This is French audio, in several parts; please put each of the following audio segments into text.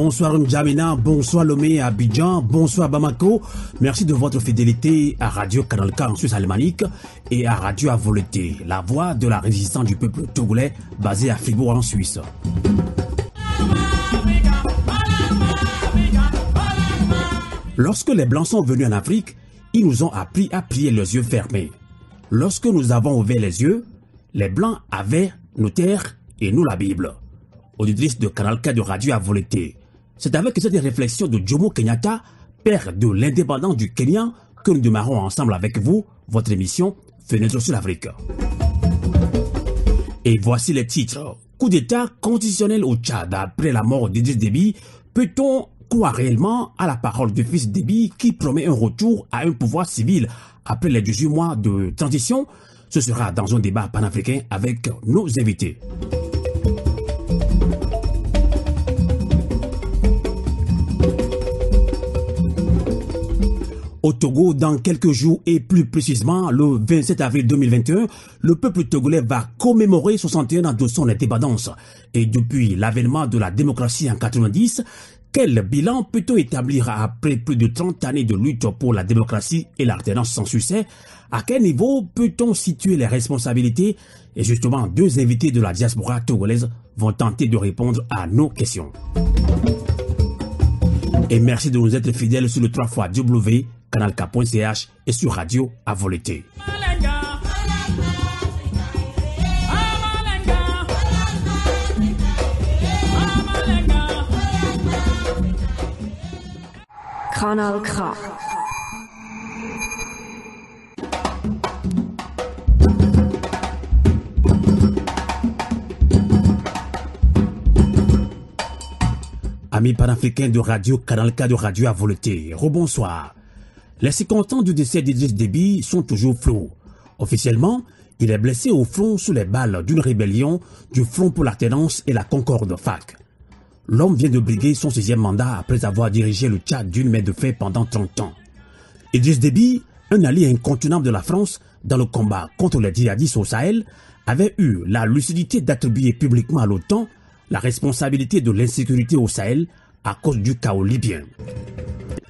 bonsoir N'Djamena, bonsoir Lomé à Abidjan, bonsoir Bamako. Merci de votre fidélité à Radio Canal K en Suisse alémanique et à Radio Avoleté, la voix de la résistance du peuple togolais basée à Fribourg en Suisse. Lorsque les Blancs sont venus en Afrique, ils nous ont appris à prier les yeux fermés. Lorsque nous avons ouvert les yeux, les Blancs avaient nos terres et nous la Bible. Auditrice de Canal K de Radio Avoleté. C'est avec cette réflexion de Jomo Kenyatta, père de l'indépendance du Kenya, que nous démarrons ensemble avec vous votre émission Fenêtre sur l'Afrique. Et voici les titres. Coup d'état constitutionnel au Tchad après la mort d'Idriss Déby. Peut-on croire réellement à la parole du fils Déby qui promet un retour à un pouvoir civil après les 18 mois de transition? Ce sera dans un débat panafricain avec nos invités. Au Togo, dans quelques jours et plus précisément le 27 avril 2021, le peuple togolais va commémorer 61 ans de son indépendance. Et depuis l'avènement de la démocratie en 90, quel bilan peut-on établir après plus de 30 années de lutte pour la démocratie et l'alternance sans succès? À quel niveau peut-on situer les responsabilités? Et justement, deux invités de la diaspora togolaise vont tenter de répondre à nos questions. Et merci de nous être fidèles sur le 3xW, canalk.ch et sur Radio Avoleté. Canal K. Amis panafricains de Radio Canal K de Radio Avoleté, rebonsoir. Les circonstances du décès d'Idriss Déby sont toujours floues. Officiellement, il est blessé au front sous les balles d'une rébellion du Front pour l'alternance et la Concorde FAC. L'homme vient de briguer son 6e mandat après avoir dirigé le Tchad d'une main de fer pendant 30 ans. Idriss Déby, un allié incontournable de la France dans le combat contre les djihadistes au Sahel, avait eu la lucidité d'attribuer publiquement à l'OTAN la responsabilité de l'insécurité au Sahel à cause du chaos libyen.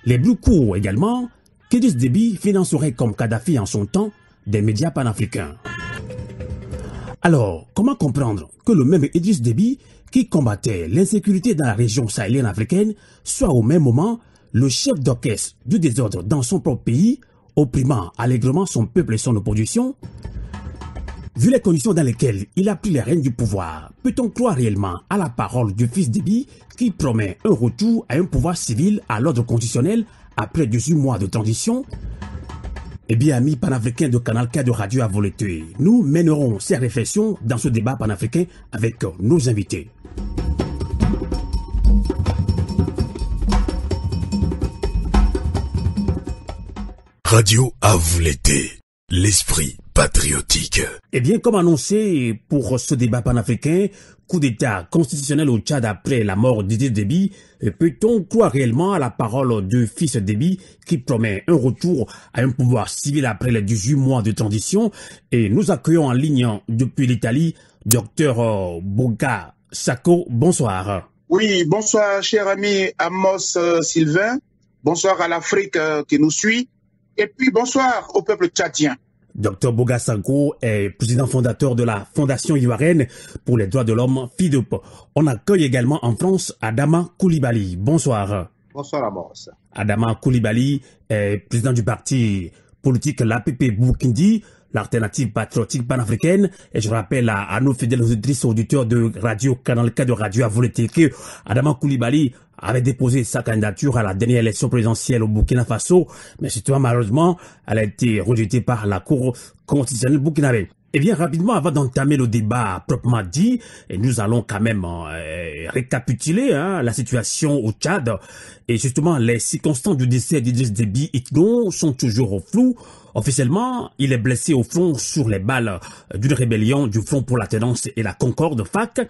Les Bleus courent également qu'Idriss Déby financerait comme Kadhafi en son temps des médias panafricains. Alors, comment comprendre que le même Idriss Déby qui combattait l'insécurité dans la région sahélienne africaine soit au même moment le chef d'orchestre du désordre dans son propre pays, opprimant allègrement son peuple et son opposition? Vu les conditions dans lesquelles il a pris les rênes du pouvoir, peut-on croire réellement à la parole du fils Déby qui promet un retour à un pouvoir civil à l'ordre constitutionnel après 18 mois de transition? Eh bien, amis panafricains de Canal K de Radio Avoleté, nous mènerons ces réflexions dans ce débat panafricain avec nos invités. Radio Avoleté, l'esprit patriotique. Eh bien, comme annoncé pour ce débat panafricain, coup d'état constitutionnel au Tchad après la mort d'Idriss Déby, peut-on croire réellement à la parole du fils Déby qui promet un retour à un pouvoir civil après les 18 mois de transition? Et nous accueillons en ligne depuis l'Italie, Dr Boga Sako. Bonsoir. Oui, bonsoir cher ami Amos Sylvain, bonsoir à l'Afrique qui nous suit, et puis bonsoir au peuple tchadien. Dr Boga Sako est président fondateur de la Fondation ivoirienne pour les droits de l'homme, FIDOP. On accueille également en France Adama Coulibaly. Bonsoir. Bonsoir Amos. Adama Coulibaly est président du parti politique l'APP Boukindi, l'alternative patriotique panafricaine. Et je rappelle à nos fidèles auditrices et auditeurs de Radio Canal K de Radio Avoleté que Adama Coulibaly avait déposé sa candidature à la dernière élection présidentielle au Burkina Faso, mais surtout malheureusement, elle a été rejetée par la Cour constitutionnelle burkinabé. Eh bien, rapidement, avant d'entamer le débat proprement dit, et nous allons quand même récapituler la situation au Tchad. Et justement, les circonstances du décès d'Idriss Déby Itno sont toujours floues. Officiellement, il est blessé au front sur les balles d'une rébellion du Front pour l'alternance et la Concorde FAC.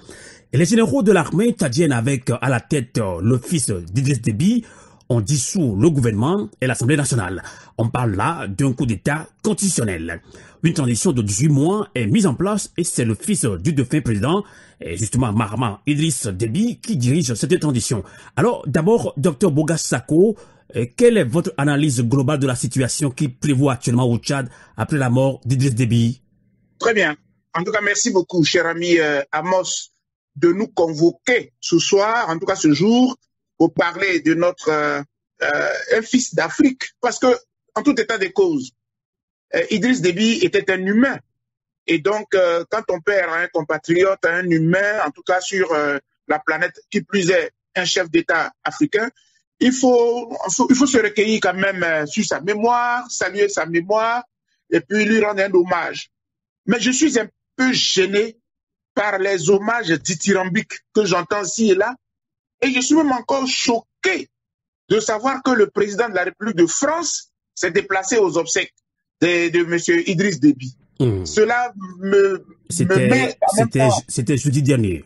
Et les généraux de l'armée tchadienne avec à la tête le fils d'Idriss Déby on dissout le gouvernement et l'Assemblée nationale. On parle là d'un coup d'État constitutionnel. Une transition de 18 mois est mise en place et c'est le fils du défunt président, et justement Mahamat Idriss Déby, qui dirige cette transition. Alors d'abord, Dr Boga Sako, quelle est votre analyse globale de la situation qui prévaut actuellement au Tchad après la mort d'Idriss Déby? Très bien. En tout cas, merci beaucoup, cher ami Amos, de nous convoquer ce soir, en tout cas ce jour, pour parler de notre un fils d'Afrique. Parce que, en tout état de cause, Idriss Déby était un humain. Et donc, quand on perd un compatriote, un humain, en tout cas sur la planète, qui plus est un chef d'État africain, il faut se recueillir quand même sur sa mémoire, saluer sa mémoire, et puis lui rendre un hommage. Mais je suis un peu gêné par les hommages dithyrambiques que j'entends ici et là. Et je suis même encore choqué de savoir que le président de la République de France s'est déplacé aux obsèques de M. Idriss Déby. Cela C'était jeudi dernier.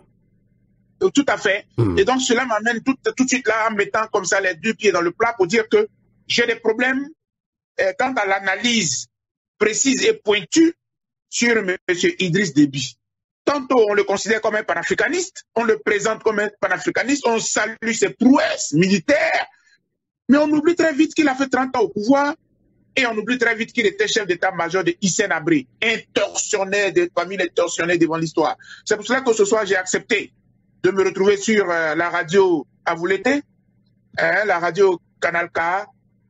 Tout à fait. Et donc cela m'amène tout de suite là en mettant comme ça les deux pieds dans le plat pour dire que j'ai des problèmes quant à l'analyse précise et pointue sur M. Idriss Déby. Tantôt on le considère comme un panafricaniste, on le présente comme un panafricaniste, on salue ses prouesses militaires, mais on oublie très vite qu'il a fait 30 ans au pouvoir et on oublie très vite qu'il était chef d'état-major de Hissène Habré, parmi les tortionnaires devant l'histoire. C'est pour cela que ce soir j'ai accepté de me retrouver sur la radio à vous l'été, la radio Canal K,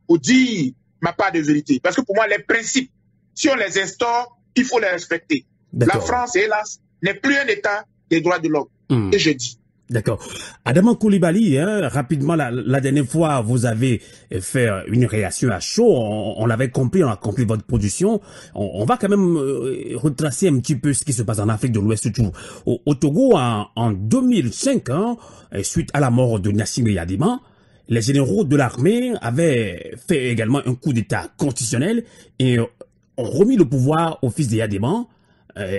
pour dire ma part de vérité. Parce que pour moi, les principes, si on les instaure, il faut les respecter. La France, hélas, n'est plus un État des droits de l'homme. Et je dis. D'accord. Adama Coulibaly, rapidement, la dernière fois, vous avez fait une réaction à chaud. On l'avait compris, on a compris votre position. On va quand même retracer un petit peu ce qui se passe en Afrique de l'Ouest, surtout au Togo, en 2005, suite à la mort de Gnassingbé Yadima. Les généraux de l'armée avaient fait également un coup d'État constitutionnel et ont remis le pouvoir au fils de Yadima.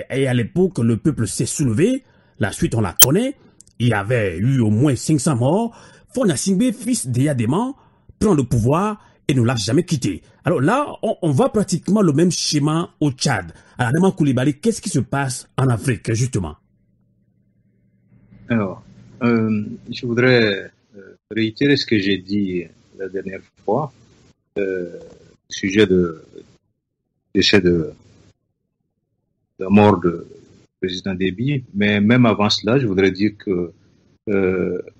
Et à l'époque, le peuple s'est soulevé. La suite, on la connaît. Il y avait eu au moins 500 morts. Faure Gnassingbé, fils de Yadima, prend le pouvoir et ne l'a jamais quitté. Alors là, on voit pratiquement le même schéma au Tchad. Alors, Adama Coulibaly, qu'est-ce qui se passe en Afrique, justement? Alors, je voudrais réitérer ce que j'ai dit la dernière fois au sujet de la mort de président Déby, mais même avant cela, je voudrais dire que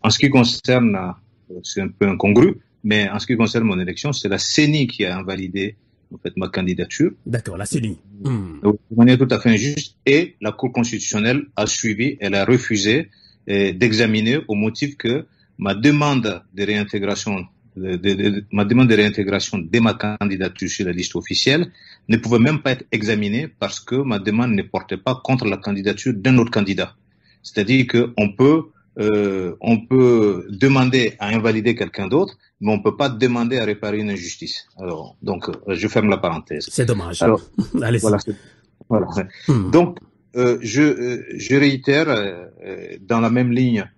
en ce qui concerne, c'est un peu incongru, mais en ce qui concerne mon élection, c'est la CENI qui a invalidé en fait ma candidature. D'accord, la CENI. De manière tout à fait injuste, et la Cour constitutionnelle a suivi, elle a refusé d'examiner au motif que ma demande de réintégration de ma candidature sur la liste officielle ne pouvait même pas être examinée parce que ma demande ne portait pas contre la candidature d'un autre candidat. C'est-à-dire qu'on peut demander à invalider quelqu'un d'autre, mais on ne peut pas demander à réparer une injustice. Alors, donc, je ferme la parenthèse. C'est dommage. Alors, allez-y. Voilà. Donc, je réitère dans la même ligne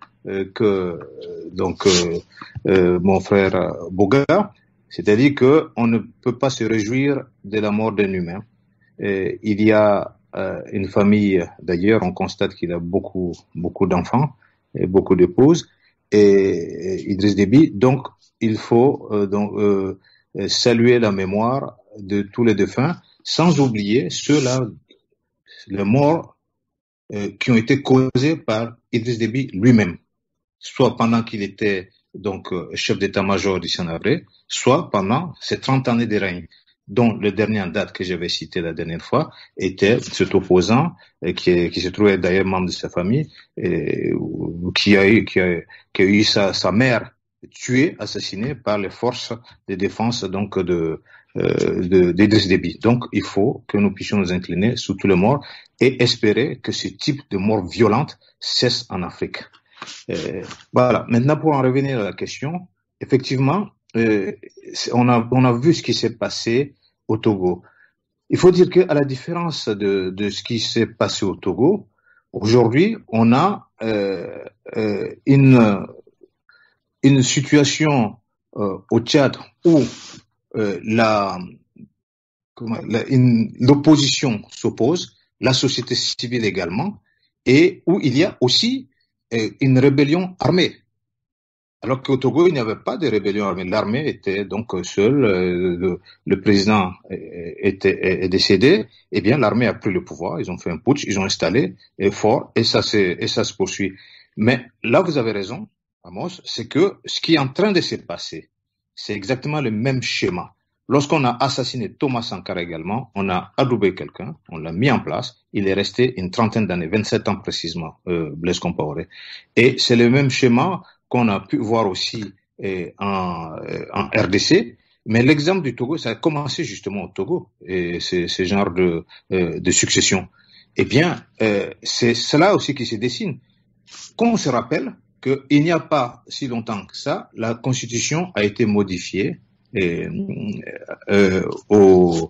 que mon frère Boga, c'est-à-dire que on ne peut pas se réjouir de la mort d'un humain. Il y a une famille, d'ailleurs, on constate qu'il a beaucoup d'enfants et beaucoup d'épouses, et Idriss Déby. Donc, il faut saluer la mémoire de tous les défunts, sans oublier ceux-là, les morts qui ont été causés par Idriss Déby lui-même, soit pendant qu'il était chef d'état-major d'Hissène Habré, soit pendant ces 30 années de règne, dont le dernier en date que j'avais cité la dernière fois était cet opposant qui se trouvait d'ailleurs membre de sa famille, qui a eu sa mère tuée, assassinée par les forces de défense d'Idriss Déby. Donc il faut que nous puissions nous incliner sous tous les morts et espérer que ce type de mort violente cesse en Afrique. Voilà. Maintenant, pour en revenir à la question, effectivement, on a vu ce qui s'est passé au Togo. Il faut dire qu'à la différence de ce qui s'est passé au Togo, aujourd'hui, on a une situation au Tchad où l'opposition s'oppose, la société civile également, et où il y a aussi une rébellion armée. Alors qu'au Togo, il n'y avait pas de rébellion armée. L'armée était donc seule, le président est décédé, eh bien l'armée a pris le pouvoir, ils ont fait un putsch, ils ont installé fort, et ça se poursuit. Mais là, vous avez raison, Amos, c'est que ce qui est en train de se passer, c'est exactement le même schéma. Lorsqu'on a assassiné Thomas Sankara également, on a adoubé quelqu'un, on l'a mis en place, il est resté une trentaine d'années, 27 ans précisément, Blaise Compaoré. Et c'est le même schéma qu'on a pu voir aussi en RDC, mais l'exemple du Togo, ça a commencé justement au Togo, et c'est ce genre de succession. Eh bien, c'est cela aussi qui se dessine. Qu'on se rappelle qu'il n'y a pas si longtemps que ça, la Constitution a été modifiée au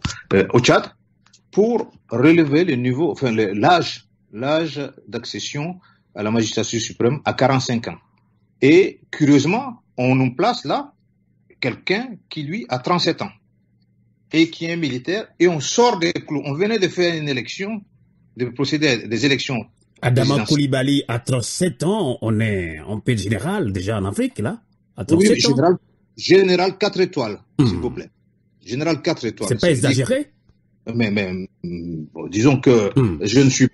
Tchad pour relever le niveau, enfin l'âge d'accession à la magistrature suprême à 45 ans. Et curieusement, on nous place là quelqu'un qui lui a 37 ans et qui est militaire, et on sort des clous. On venait de faire une élection, de procéder à des élections. Adama Coulibaly à 37 ans, on peut être général déjà en Afrique là. À 37 ans. Général 4 étoiles, s'il vous plaît. Général 4 étoiles. C'est pas exagéré? Mais bon, disons que je ne suis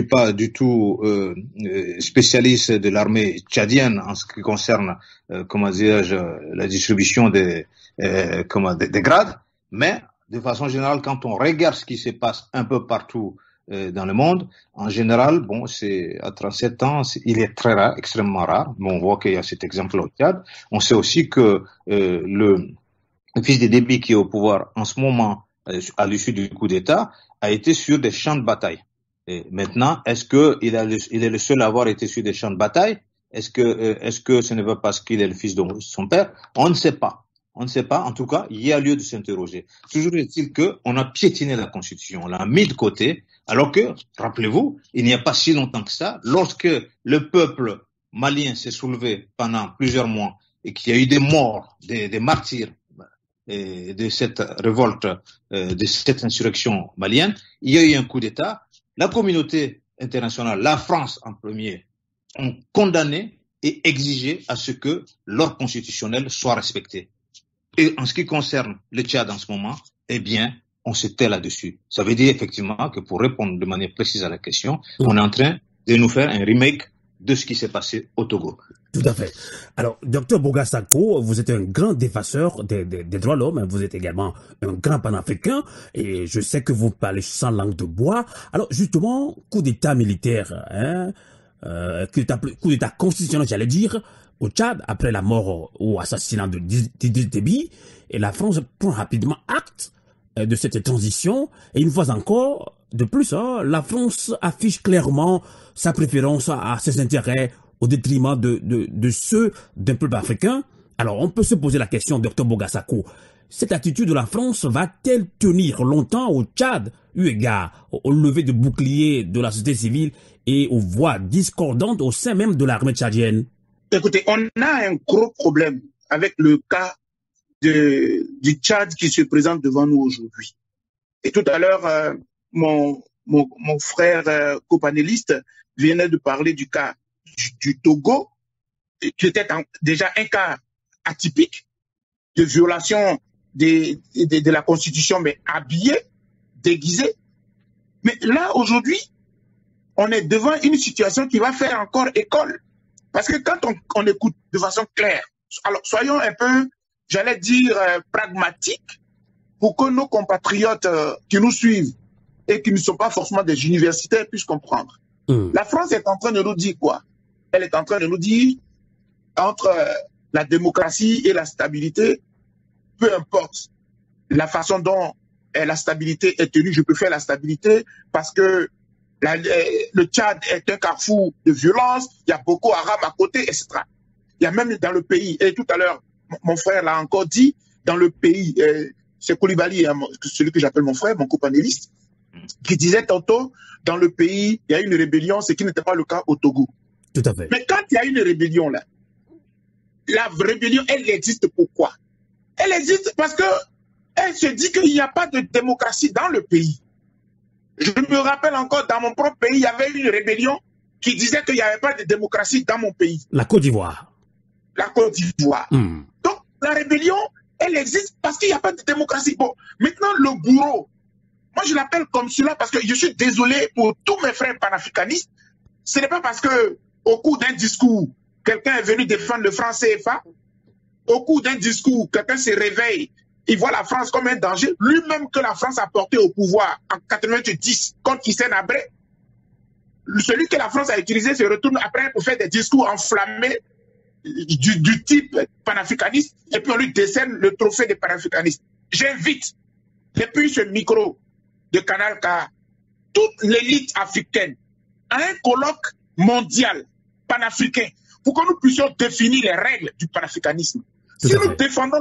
pas du tout spécialiste de l'armée tchadienne en ce qui concerne, comment dirais-je, la distribution des grades. Mais de façon générale, quand on regarde ce qui se passe un peu partout dans le monde, en général, bon, c'est à 37 ans, il est très rare, extrêmement rare. Mais on voit qu'il y a cet exemple au Tchad. On sait aussi que le fils de Déby qui est au pouvoir en ce moment, à l'issue du coup d'État, a été sur des champs de bataille. Et maintenant, est-ce que il est le seul à avoir été sur des champs de bataille? Est-ce que ce n'est pas parce qu'il est le fils de son père? On ne sait pas. On ne sait pas. En tout cas, il y a lieu de s'interroger. Toujours est-il qu'on a piétiné la Constitution, on l'a mis de côté, alors que, rappelez-vous, il n'y a pas si longtemps que ça, lorsque le peuple malien s'est soulevé pendant plusieurs mois et qu'il y a eu des morts, des martyrs de cette révolte, de cette insurrection malienne, il y a eu un coup d'État. La communauté internationale, la France en premier, ont condamné et exigé à ce que l'ordre constitutionnel soit respecté. Et en ce qui concerne le Tchad en ce moment, eh bien, on se tait là-dessus. Ça veut dire effectivement que pour répondre de manière précise à la question, on est en train de nous faire un remake de ce qui s'est passé au Togo. Tout à fait. Alors, Dr Boga Sako, vous êtes un grand défenseur des droits de l'homme, vous êtes également un grand panafricain, et je sais que vous parlez sans langue de bois. Alors, justement, coup d'état militaire, coup d'état constitutionnel, j'allais dire, au Tchad, après la mort ou assassinat de Idriss Déby, et la France prend rapidement acte de cette transition, et une fois encore, de plus, la France affiche clairement sa préférence à ses intérêts au détriment de ceux d'un peuple africain. Alors, on peut se poser la question, Dr Boga Sako, cette attitude de la France va-t-elle tenir longtemps au Tchad, eu égard au lever de boucliers de la société civile et aux voix discordantes au sein même de l'armée tchadienne? Écoutez, on a un gros problème avec le cas du Tchad qui se présente devant nous aujourd'hui. Et tout à l'heure, mon frère copanéliste venait de parler du cas du Togo, qui était déjà un cas atypique de violation de la Constitution, mais habillé, déguisé. Mais là, aujourd'hui, on est devant une situation qui va faire encore école. Parce que quand on écoute de façon claire, alors soyons un peu, j'allais dire, pragmatiques, pour que nos compatriotes qui nous suivent et qui ne sont pas forcément des universitaires puissent comprendre. La France est en train de nous dire quoi? Elle est en train de nous dire, entre la démocratie et la stabilité, peu importe la façon dont la stabilité est tenue, je peux faire la stabilité parce que le Tchad est un carrefour de violence, il y a Boko Haram à côté, etc. Il y a même dans le pays, et tout à l'heure, mon frère l'a encore dit, dans le pays, c'est Coulibaly, celui que j'appelle mon frère, mon copanéliste, qui disait tantôt, dans le pays, il y a une rébellion, ce qui n'était pas le cas au Togo. Tout à fait. Mais quand il y a une rébellion là, la rébellion, elle existe pourquoi? Elle existe parce que elle se dit qu'il n'y a pas de démocratie dans le pays. Je me rappelle encore, dans mon propre pays, il y avait une rébellion qui disait qu'il n'y avait pas de démocratie dans mon pays. La Côte d'Ivoire. La Côte d'Ivoire. Donc, la rébellion, elle existe parce qu'il n'y a pas de démocratie. Bon, maintenant, le bourreau, moi je l'appelle comme cela parce que je suis désolé pour tous mes frères panafricanistes. Ce n'est pas parce que au cours d'un discours, quelqu'un est venu défendre le franc CFA. Au cours d'un discours, quelqu'un se réveille, il voit la France comme un danger. Lui-même que la France a porté au pouvoir en 90 contre Hissène Habré. Celui que la France a utilisé se retourne après pour faire des discours enflammés du type panafricaniste et puis on lui décerne le trophée des panafricanistes. J'invite, depuis ce micro de Canal K, toute l'élite africaine à un colloque mondial panafricain pour que nous puissions définir les règles du panafricanisme. Si nous défendons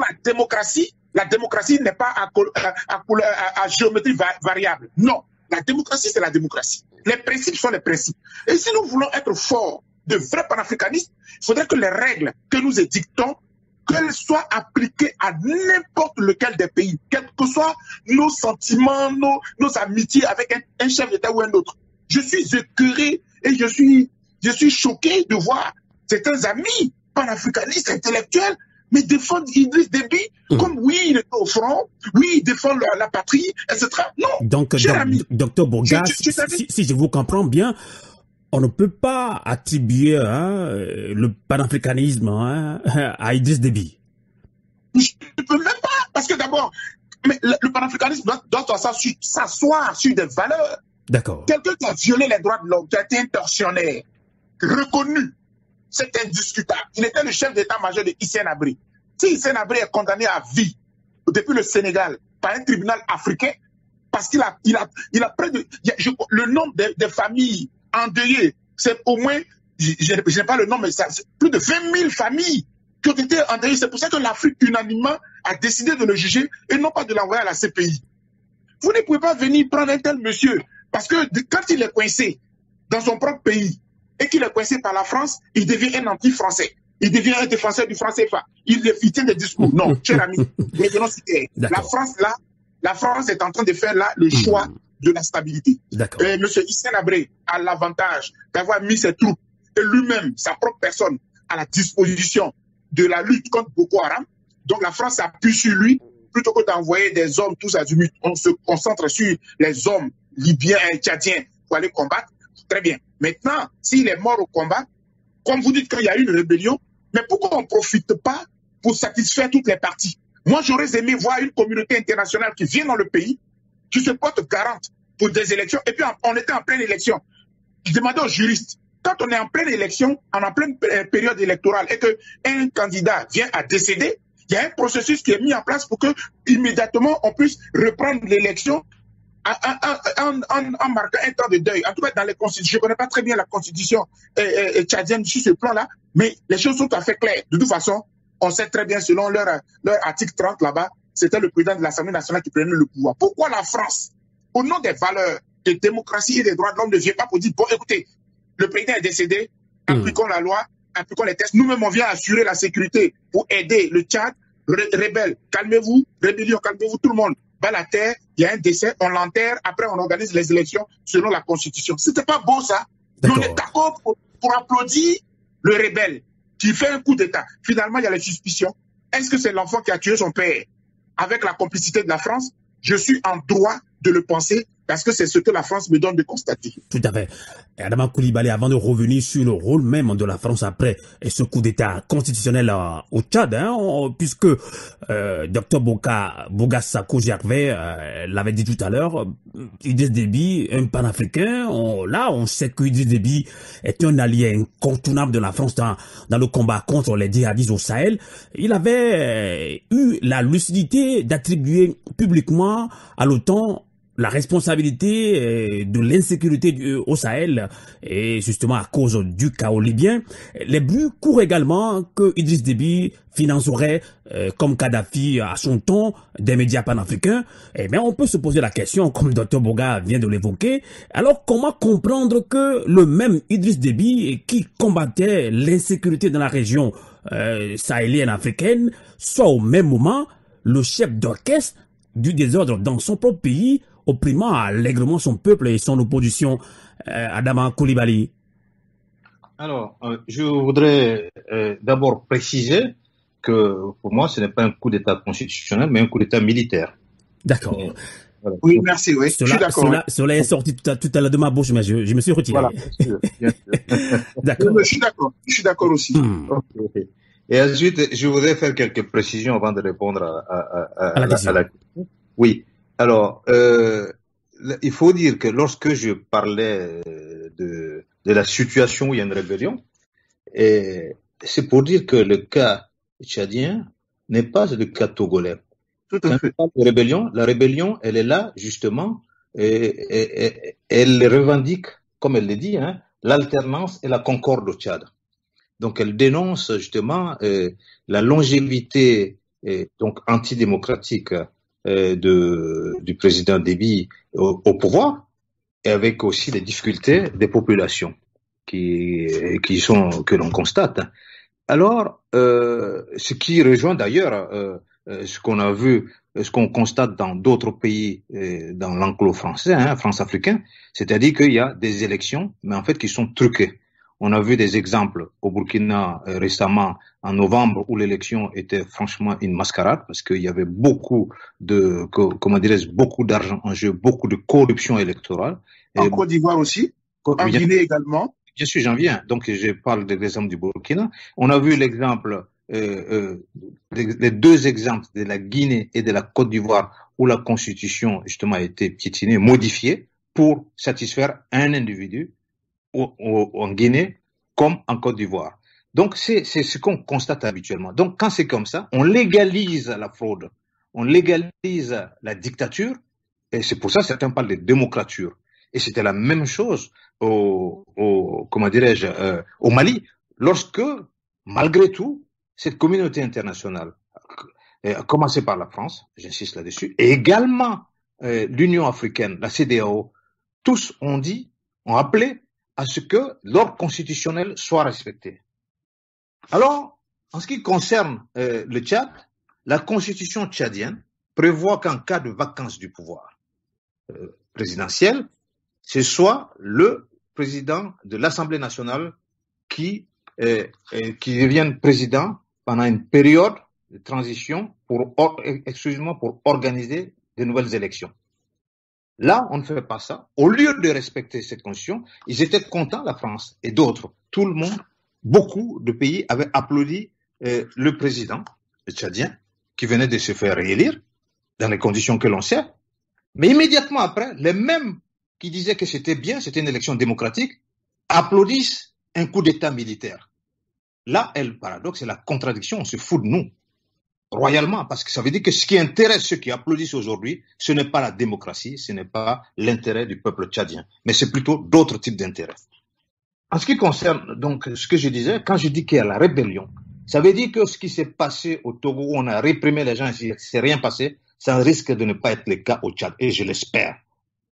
la démocratie n'est pas à géométrie variable. Non, la démocratie, c'est la démocratie. Les principes sont les principes. Et si nous voulons être forts, de vrais panafricanistes, il faudrait que les règles que nous édictons, qu'elles soient appliquées à n'importe lequel des pays, quels que soient nos sentiments, nos amitiés avec un chef d'État ou un autre. Je suis écœuré et je suis choqué de voir certains amis panafricanistes intellectuels mais défendre Idriss Déby comme oui, il est au front, oui, il défend la patrie, etc. Non. Donc, Dr Bourgas, si je vous comprends bien, on ne peut pas attribuer le panafricanisme à Idriss Déby. Je ne peux même pas, parce que d'abord, le panafricanisme doit s'asseoir sur des valeurs. D'accord. Quelqu'un qui a violé les droits de l'homme, qui a été un tortionnaire, reconnu, c'est indiscutable. Il était le chef d'état-major de Hissène Habré. Si Hissène Habré est condamné à vie depuis le Sénégal par un tribunal africain, parce qu'il a près de... le nombre de familles endeuillées, c'est au moins, je n'ai pas le nom, mais c'est plus de 20 000 familles qui ont été endeuillées. C'est pour ça que l'Afrique unanimement a décidé de le juger et non pas de l'envoyer à la CPI. Vous ne pouvez pas venir prendre un tel monsieur, parce que quand il est coincé dans son propre pays, et qu'il est coincé par la France, il devient un anti-français. Il devient un défenseur du franc CFA. Il tient des discours. Non, cher ami, revenons sur terre. La France est en train de faire là le choix de la stabilité. Monsieur Hissène Habré a l'avantage d'avoir mis ses troupes et lui-même, sa propre personne, à la disposition de la lutte contre Boko Haram. Donc la France appuie sur lui plutôt que d'envoyer des hommes tous azimuts. On se concentre sur les hommes libyens et tchadiens pour aller combattre. Très bien. Maintenant, s'il est mort au combat, comme vous dites qu'il y a eu une rébellion, mais pourquoi on ne profite pas pour satisfaire toutes les parties? Moi, j'aurais aimé voir une communauté internationale qui vient dans le pays, qui se porte garante pour des élections, et puis on était en pleine élection. Je demandais aux juristes, quand on est en pleine élection, en pleine période électorale, et qu'un candidat vient à décéder, il y a un processus qui est mis en place pour que immédiatement on puisse reprendre l'élection en marquant un temps de deuil. En tout cas, dans les constitutions, je ne connais pas très bien la constitution tchadienne sur ce plan-là, mais les choses sont tout à fait claires. De toute façon, on sait très bien, selon leur article 30 là-bas, c'était le président de l'Assemblée nationale qui prenait le pouvoir. Pourquoi la France, au nom des valeurs de démocratie et des droits de l'homme, ne vient pas pour dire, bon, écoutez, le président est décédé, appliquons la loi, appliquons les tests. Nous-mêmes, on vient assurer la sécurité pour aider le Tchad, rebelle, calmez-vous, rébellion, calmez-vous, tout le monde. Bas la terre, il y a un décès, on l'enterre, après on organise les élections selon la Constitution. C'était pas beau ça. Mais on est d'accord pour applaudir le rebelle qui fait un coup d'État. Finalement, il y a les suspicions. Est-ce que c'est l'enfant qui a tué son père avec la complicité de la France? Je suis en droit de le penser parce que c'est ce que la France me donne de constater. Tout à fait. Et Adama Coulibaly, avant de revenir sur le rôle même de la France après ce coup d'État constitutionnel au Tchad, puisque Dr Bourgas Sako-Gervais l'avait dit tout à l'heure, Idriss Déby, un panafricain, on sait que Idriss Déby est un allié incontournable de la France dans le combat contre les djihadistes au Sahel. Il avait eu la lucidité d'attribuer publiquement à l'OTAN la responsabilité de l'insécurité au Sahel, et justement à cause du chaos libyen. Les bruits courent également que Idriss Déby financerait, comme Kadhafi à son temps, des médias panafricains. Eh bien, on peut se poser la question, comme Dr Bourgas vient de l'évoquer, alors comment comprendre que le même Idriss Déby, qui combattait l'insécurité dans la région, sahélienne africaine soit au même moment le chef d'orchestre du désordre dans son propre pays, opprimant allègrement son peuple et son opposition. Adama Coulibaly. Alors, je voudrais d'abord préciser que pour moi, ce n'est pas un coup d'État constitutionnel, mais un coup d'État militaire. D'accord. Voilà. Oui, merci, oui. Je suis d'accord. Cela est sorti tout à l'heure de ma bouche, mais je me suis retiré. Voilà, bien sûr. D'accord. Je suis d'accord aussi. Okay. Et ensuite, je voudrais faire quelques précisions avant de répondre à la question. Oui. Alors, il faut dire que lorsque je parlais de la situation où il y a une rébellion, c'est pour dire que le cas tchadien n'est pas le cas togolais. Tout à fait. La rébellion, elle est là justement, et elle revendique, comme elle le dit, l'alternance et la concorde au Tchad. Donc elle dénonce justement la longévité donc antidémocratique du président Déby au pouvoir, et avec aussi les difficultés des populations que l'on constate. Alors, ce qui rejoint d'ailleurs ce qu'on a vu, ce qu'on constate dans d'autres pays, dans l'enclos français, France-africain, c'est-à-dire qu'il y a des élections, mais en fait qui sont truquées. On a vu des exemples au Burkina récemment, en novembre, où l'élection était franchement une mascarade, parce qu'il y avait beaucoup d'argent en jeu, beaucoup de corruption électorale. En Côte d'Ivoire aussi, en Guinée également. Bien sûr, j'en viens. Donc, je parle de l'exemple du Burkina. On a vu l'exemple, les deux exemples de la Guinée et de la Côte d'Ivoire, où la constitution, justement, a été piétinée, modifiée pour satisfaire un individu en Guinée comme en Côte d'Ivoire. Donc, c'est ce qu'on constate habituellement. Donc, quand c'est comme ça, on légalise la fraude, on légalise la dictature, et c'est pour ça que certains parlent de démocrature. Et c'était la même chose au Mali, lorsque, malgré tout, cette communauté internationale, à commencer par la France, j'insiste là-dessus, et également l'Union africaine, la CEDEAO, tous ont appelé à ce que l'ordre constitutionnel soit respecté. Alors, en ce qui concerne le Tchad, la constitution tchadienne prévoit qu'en cas de vacance du pouvoir présidentiel, ce soit le président de l'Assemblée nationale qui devienne président pendant une période de transition exclusivement pour organiser de nouvelles élections. Là, on ne fait pas ça. Au lieu de respecter cette constitution, ils étaient contents, la France et d'autres. Tout le monde, beaucoup de pays avaient applaudi le président, le Tchadien, qui venait de se faire réélire dans les conditions que l'on sait. Mais immédiatement après, les mêmes qui disaient que c'était bien, c'était une élection démocratique, applaudissent un coup d'État militaire. Là est le paradoxe et la contradiction, on se fout de nous, royalement, parce que ça veut dire que ce qui intéresse ceux qui applaudissent aujourd'hui, ce n'est pas la démocratie, ce n'est pas l'intérêt du peuple tchadien, mais c'est plutôt d'autres types d'intérêts. En ce qui concerne donc ce que je disais, quand je dis qu'il y a la rébellion, ça veut dire que ce qui s'est passé au Togo, où on a réprimé les gens, il ne s'est rien passé, ça risque de ne pas être le cas au Tchad, et je l'espère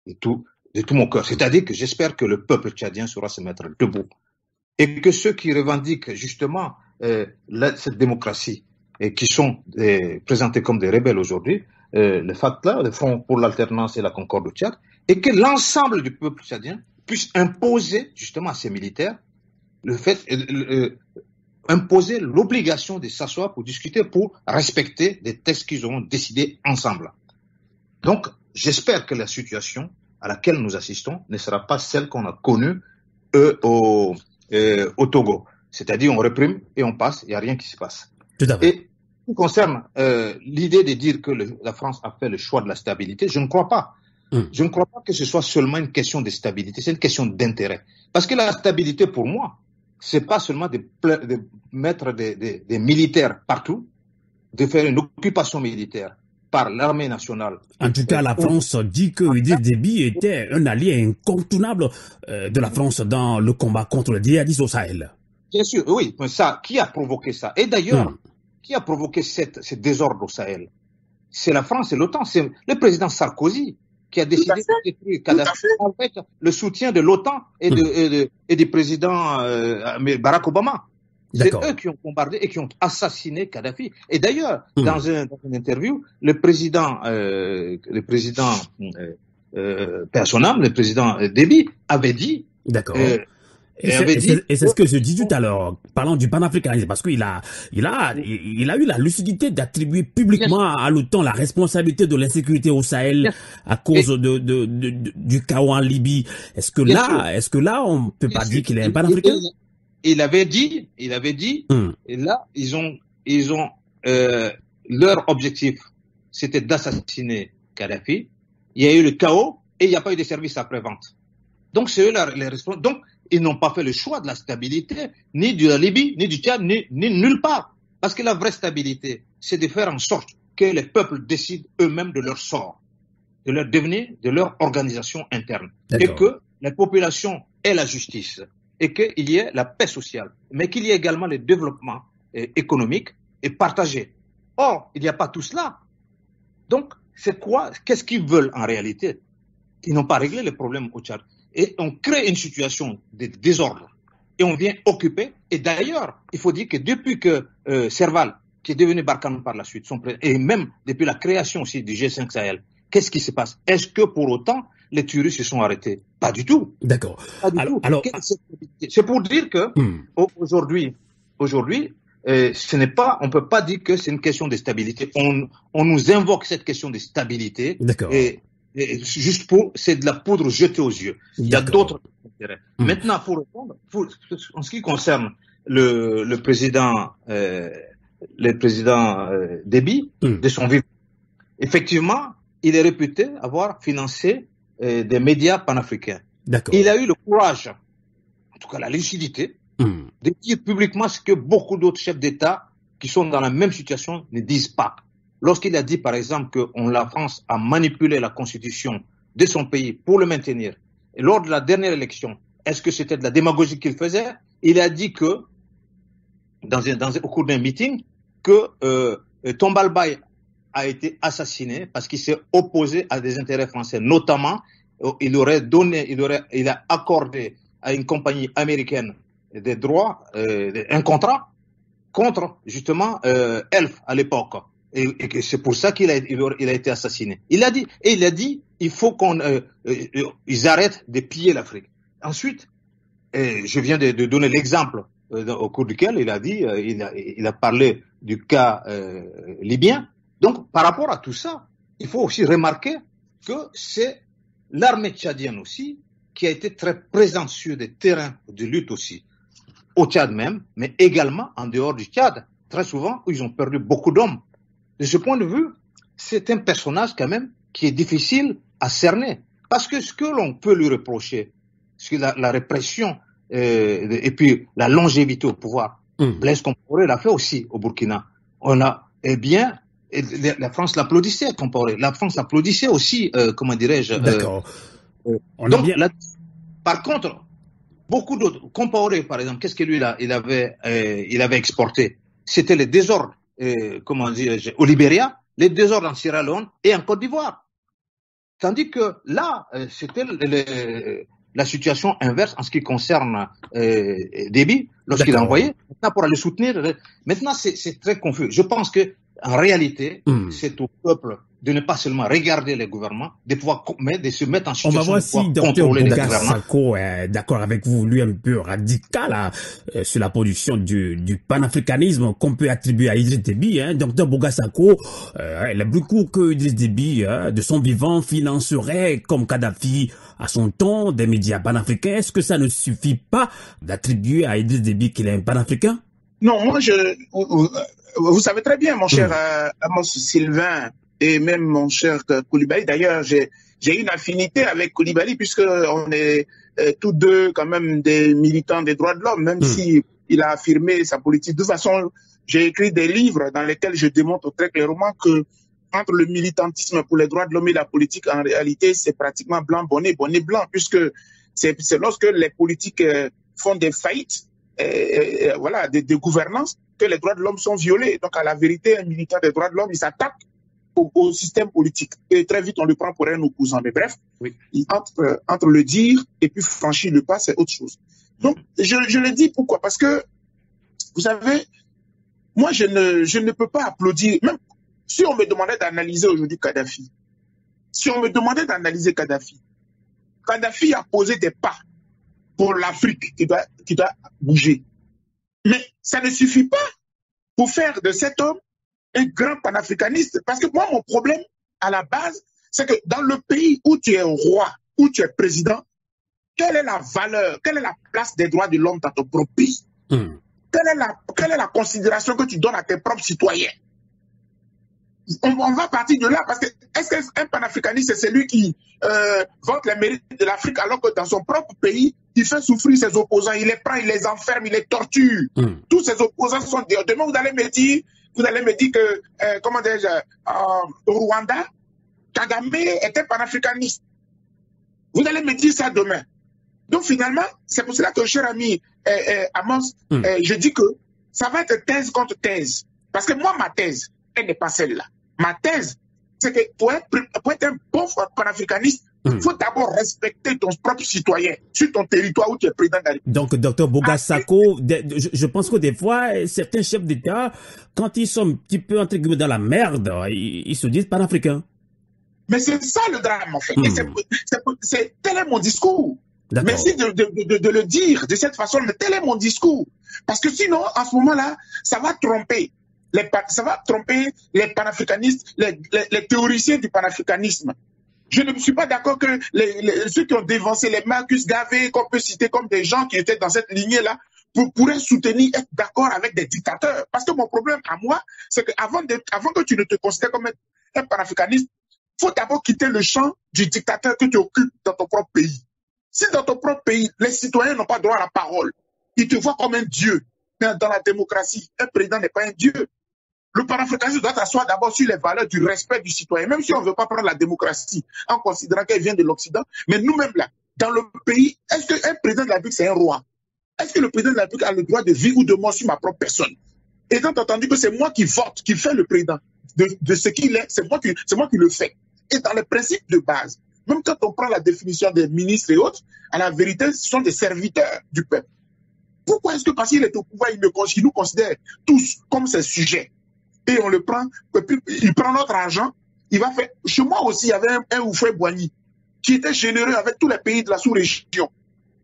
de tout mon cœur. C'est-à-dire que j'espère que le peuple tchadien saura se mettre debout, et que ceux qui revendiquent justement cette démocratie, et qui sont présentés comme des rebelles aujourd'hui, le FATLA, le Front pour l'alternance et la concorde au Tchad, et que l'ensemble du peuple tchadien puisse imposer justement à ces militaires imposer l'obligation de s'asseoir pour discuter, pour respecter les textes qu'ils auront décidés ensemble. Donc, j'espère que la situation à laquelle nous assistons ne sera pas celle qu'on a connue au Togo. C'est-à-dire, on réprime et on passe, il n'y a rien qui se passe. Tout à fait. Et ce qui concerne l'idée de dire que la France a fait le choix de la stabilité, je ne crois pas. Je ne crois pas que ce soit seulement une question de stabilité, c'est une question d'intérêt. Parce que la stabilité, pour moi, c'est pas seulement de mettre des militaires partout, de faire une occupation militaire par l'armée nationale. En tout cas, la France dit que Idriss Déby était un allié incontournable de la France dans le combat contre le djihadisme au Sahel. Bien sûr, oui, mais ça, qui a provoqué ça? Et d'ailleurs, qui a provoqué ce désordre au Sahel? C'est la France et l'OTAN, c'est le président Sarkozy qui a décidé de détruire Kadhafi avec le soutien de l'OTAN et du président Barack Obama. C'est eux qui ont bombardé et qui ont assassiné Kadhafi. Et d'ailleurs, dans une interview, le président Personnam, le président Déby, avait dit. D'accord. Et c'est ce que je dis tout à l'heure, parlant du panafricanisme, parce qu'il a eu la lucidité d'attribuer publiquement à l'OTAN la responsabilité de l'insécurité au Sahel à cause du chaos en Libye. Est-ce que là, on peut pas dire qu'il est un panafricain? Il avait dit, et là, ils ont leur objectif, c'était d'assassiner Kadhafi. Il y a eu le chaos et il n'y a pas eu de service après-vente. Donc, c'est eux les responsables. Donc, ils n'ont pas fait le choix de la stabilité, ni de la Libye, ni du Tchad, ni nulle part. Parce que la vraie stabilité, c'est de faire en sorte que les peuples décident eux-mêmes de leur sort, de leur devenir, de leur organisation interne. Et que la population ait la justice. Et qu'il y ait la paix sociale. Mais qu'il y ait également le développement économique et partagé. Or, il n'y a pas tout cela. Donc, qu'est-ce qu'ils veulent en réalité? Ils n'ont pas réglé les problèmes au Tchad. Et on crée une situation de désordre. Et on vient occuper. Et d'ailleurs, il faut dire que depuis que Serval, qui est devenu Barkhane par la suite, et même depuis la création aussi du G5 Sahel, qu'est-ce qui se passe? Est-ce que pour autant, les tueries se sont arrêtées? Pas du tout. D'accord. Alors, c'est pour dire que aujourd'hui, ce n'est pas, on peut pas dire que c'est une question de stabilité. On nous invoque cette question de stabilité. D'accord. Et juste c'est de la poudre jetée aux yeux. Il y a d'autres intérêts. Maintenant, pour répondre, en ce qui concerne le président Déby, de son vivant, effectivement, il est réputé avoir financé des médias panafricains. D'accord. Il a eu le courage, en tout cas la lucidité, de dire publiquement ce que beaucoup d'autres chefs d'État qui sont dans la même situation ne disent pas. Lorsqu'il a dit, par exemple, que la France a manipulé la constitution de son pays pour le maintenir, et lors de la dernière élection, est-ce que c'était de la démagogie qu'il faisait? Il a dit que, au cours d'un meeting, que Tombal Bay a été assassiné parce qu'il s'est opposé à des intérêts français. Notamment, il a accordé à une compagnie américaine des droits, un contrat contre, justement, Elf à l'époque. Et c'est pour ça qu'il a été assassiné. Il a dit, il faut ils arrêtent de piller l'Afrique. Ensuite, je viens de donner l'exemple au cours duquel il a dit, il a parlé du cas libyen. Donc, par rapport à tout ça, il faut aussi remarquer que c'est l'armée tchadienne aussi qui a été très présente sur des terrains de lutte aussi, au Tchad même, mais également en dehors du Tchad, très souvent où ils ont perdu beaucoup d'hommes. De ce point de vue, c'est un personnage quand même qui est difficile à cerner. Parce que ce que l'on peut lui reprocher, c'est la répression et puis la longévité au pouvoir. Blaise Compaoré l'a fait aussi au Burkina. La France l'applaudissait, Compaoré. La France applaudissait aussi, comment dirais-je. D'accord. Par contre, beaucoup d'autres, Compaoré par exemple, qu'est-ce que lui il avait exporté? C'était le désordre. Comment dirais-je, au Libéria, les désordres en Sierra Leone et en Côte d'Ivoire. Tandis que là, c'était la situation inverse en ce qui concerne Déby, lorsqu'il a envoyé, pour aller soutenir. Maintenant, c'est très confus. Je pense que en réalité, c'est au peuple de ne pas seulement regarder les gouvernements, mais de se mettre en situation. On va voir si Dr Bouga Sako est d'accord avec vous, lui un peu radical sur la production du panafricanisme qu'on peut attribuer à Idriss Déby. Dr Bouga Sako, il a beaucoup que Idriss Déby, de son vivant, financerait comme Kadhafi à son temps des médias panafricains. Est-ce que ça ne suffit pas d'attribuer à Idriss Déby qu'il est un panafricain? Non, moi vous savez très bien, mon cher Amos Sylvain, et même mon cher Koulibaly. D'ailleurs, j'ai une affinité avec Koulibaly puisque on est tous deux quand même des militants des droits de l'homme, même si il a affirmé sa politique. De toute façon, j'ai écrit des livres dans lesquels je démontre très clairement que entre le militantisme pour les droits de l'homme et la politique, en réalité, c'est pratiquement blanc, bonnet, bonnet blanc, puisque c'est lorsque les politiques font des faillites, voilà, de gouvernance, que les droits de l'homme sont violés. Donc, à la vérité, un militant des droits de l'homme, il s'attaque au système politique. Et très vite, on le prend pour un opposant. Mais bref, il entre le dire et puis franchir le pas, c'est autre chose. Donc, je le dis pourquoi? Parce que Vous savez, moi, je ne peux pas applaudir, même si on me demandait d'analyser aujourd'hui Kadhafi, Kadhafi a posé des pas pour l'Afrique qui doit bouger. Mais ça ne suffit pas pour faire de cet homme un grand panafricaniste. Parce que moi, mon problème, à la base, c'est que dans le pays où tu es roi, où tu es président, quelle est la valeur, quelle est la place des droits de l'homme dans ton propre pays? Quelle est la considération que tu donnes à tes propres citoyens? On va partir de là, parce que est-ce qu'un panafricaniste, c'est celui qui vante les mérites de l'Afrique, alors que dans son propre pays, il fait souffrir ses opposants, il les prend, il les enferme, il les torture. Tous ses opposants sont dehors. Demain, vous allez me dire que, comment dirais-je, au Rwanda, Kagame était panafricaniste. Vous allez me dire ça demain. Donc finalement, c'est pour cela que, cher ami Amos, je dis que ça va être thèse contre thèse. Parce que moi, ma thèse, elle n'est pas celle-là. Ma thèse, c'est que pour être un bon panafricaniste, il faut d'abord respecter ton propre citoyen sur ton territoire où tu es président de la République. Donc, Dr Boga Sako, je pense que des fois, certains chefs d'État, quand ils sont un petit peu, entre guillemets, dans la merde, ils se disent panafricains. Mais c'est ça le drame, en fait. Et tel est mon discours. Merci de le dire de cette façon, mais tel est mon discours. Parce que sinon, en ce moment-là, ça va tromper les panafricanistes, les théoriciens du panafricanisme. Je ne suis pas d'accord que ceux qui ont dévancé les Marcus Garvey, qu'on peut citer comme des gens qui étaient dans cette lignée-là, pourraient soutenir, être d'accord avec des dictateurs. Parce que mon problème à moi, c'est qu'avant que tu ne te considères comme un panafricaniste, il faut d'abord quitter le champ du dictateur que tu occupes dans ton propre pays. Si dans ton propre pays, les citoyens n'ont pas droit à la parole, ils te voient comme un dieu. Mais dans la démocratie, un président n'est pas un dieu. Le panafricanisme doit s'asseoir d'abord sur les valeurs du respect du citoyen, même si on ne veut pas prendre la démocratie en considérant qu'elle vient de l'Occident. Mais nous-mêmes là, dans le pays, est-ce qu'un président de la République, c'est un roi? Est-ce que le président de la République a le droit de vie ou de mort sur ma propre personne? Étant entendu que c'est moi qui vote, qui fais le président de ce qu'il est, c'est moi qui le fais. Et dans les principes de base, même quand on prend la définition des ministres et autres, à la vérité, ce sont des serviteurs du peuple. Pourquoi est-ce que parce qu'il est au pouvoir, il nous considère tous comme ses sujets? Et on le prend, il prend notre argent, il va faire... Chez moi aussi, il y avait un Oufoué Boigny qui était généreux avec tous les pays de la sous-région,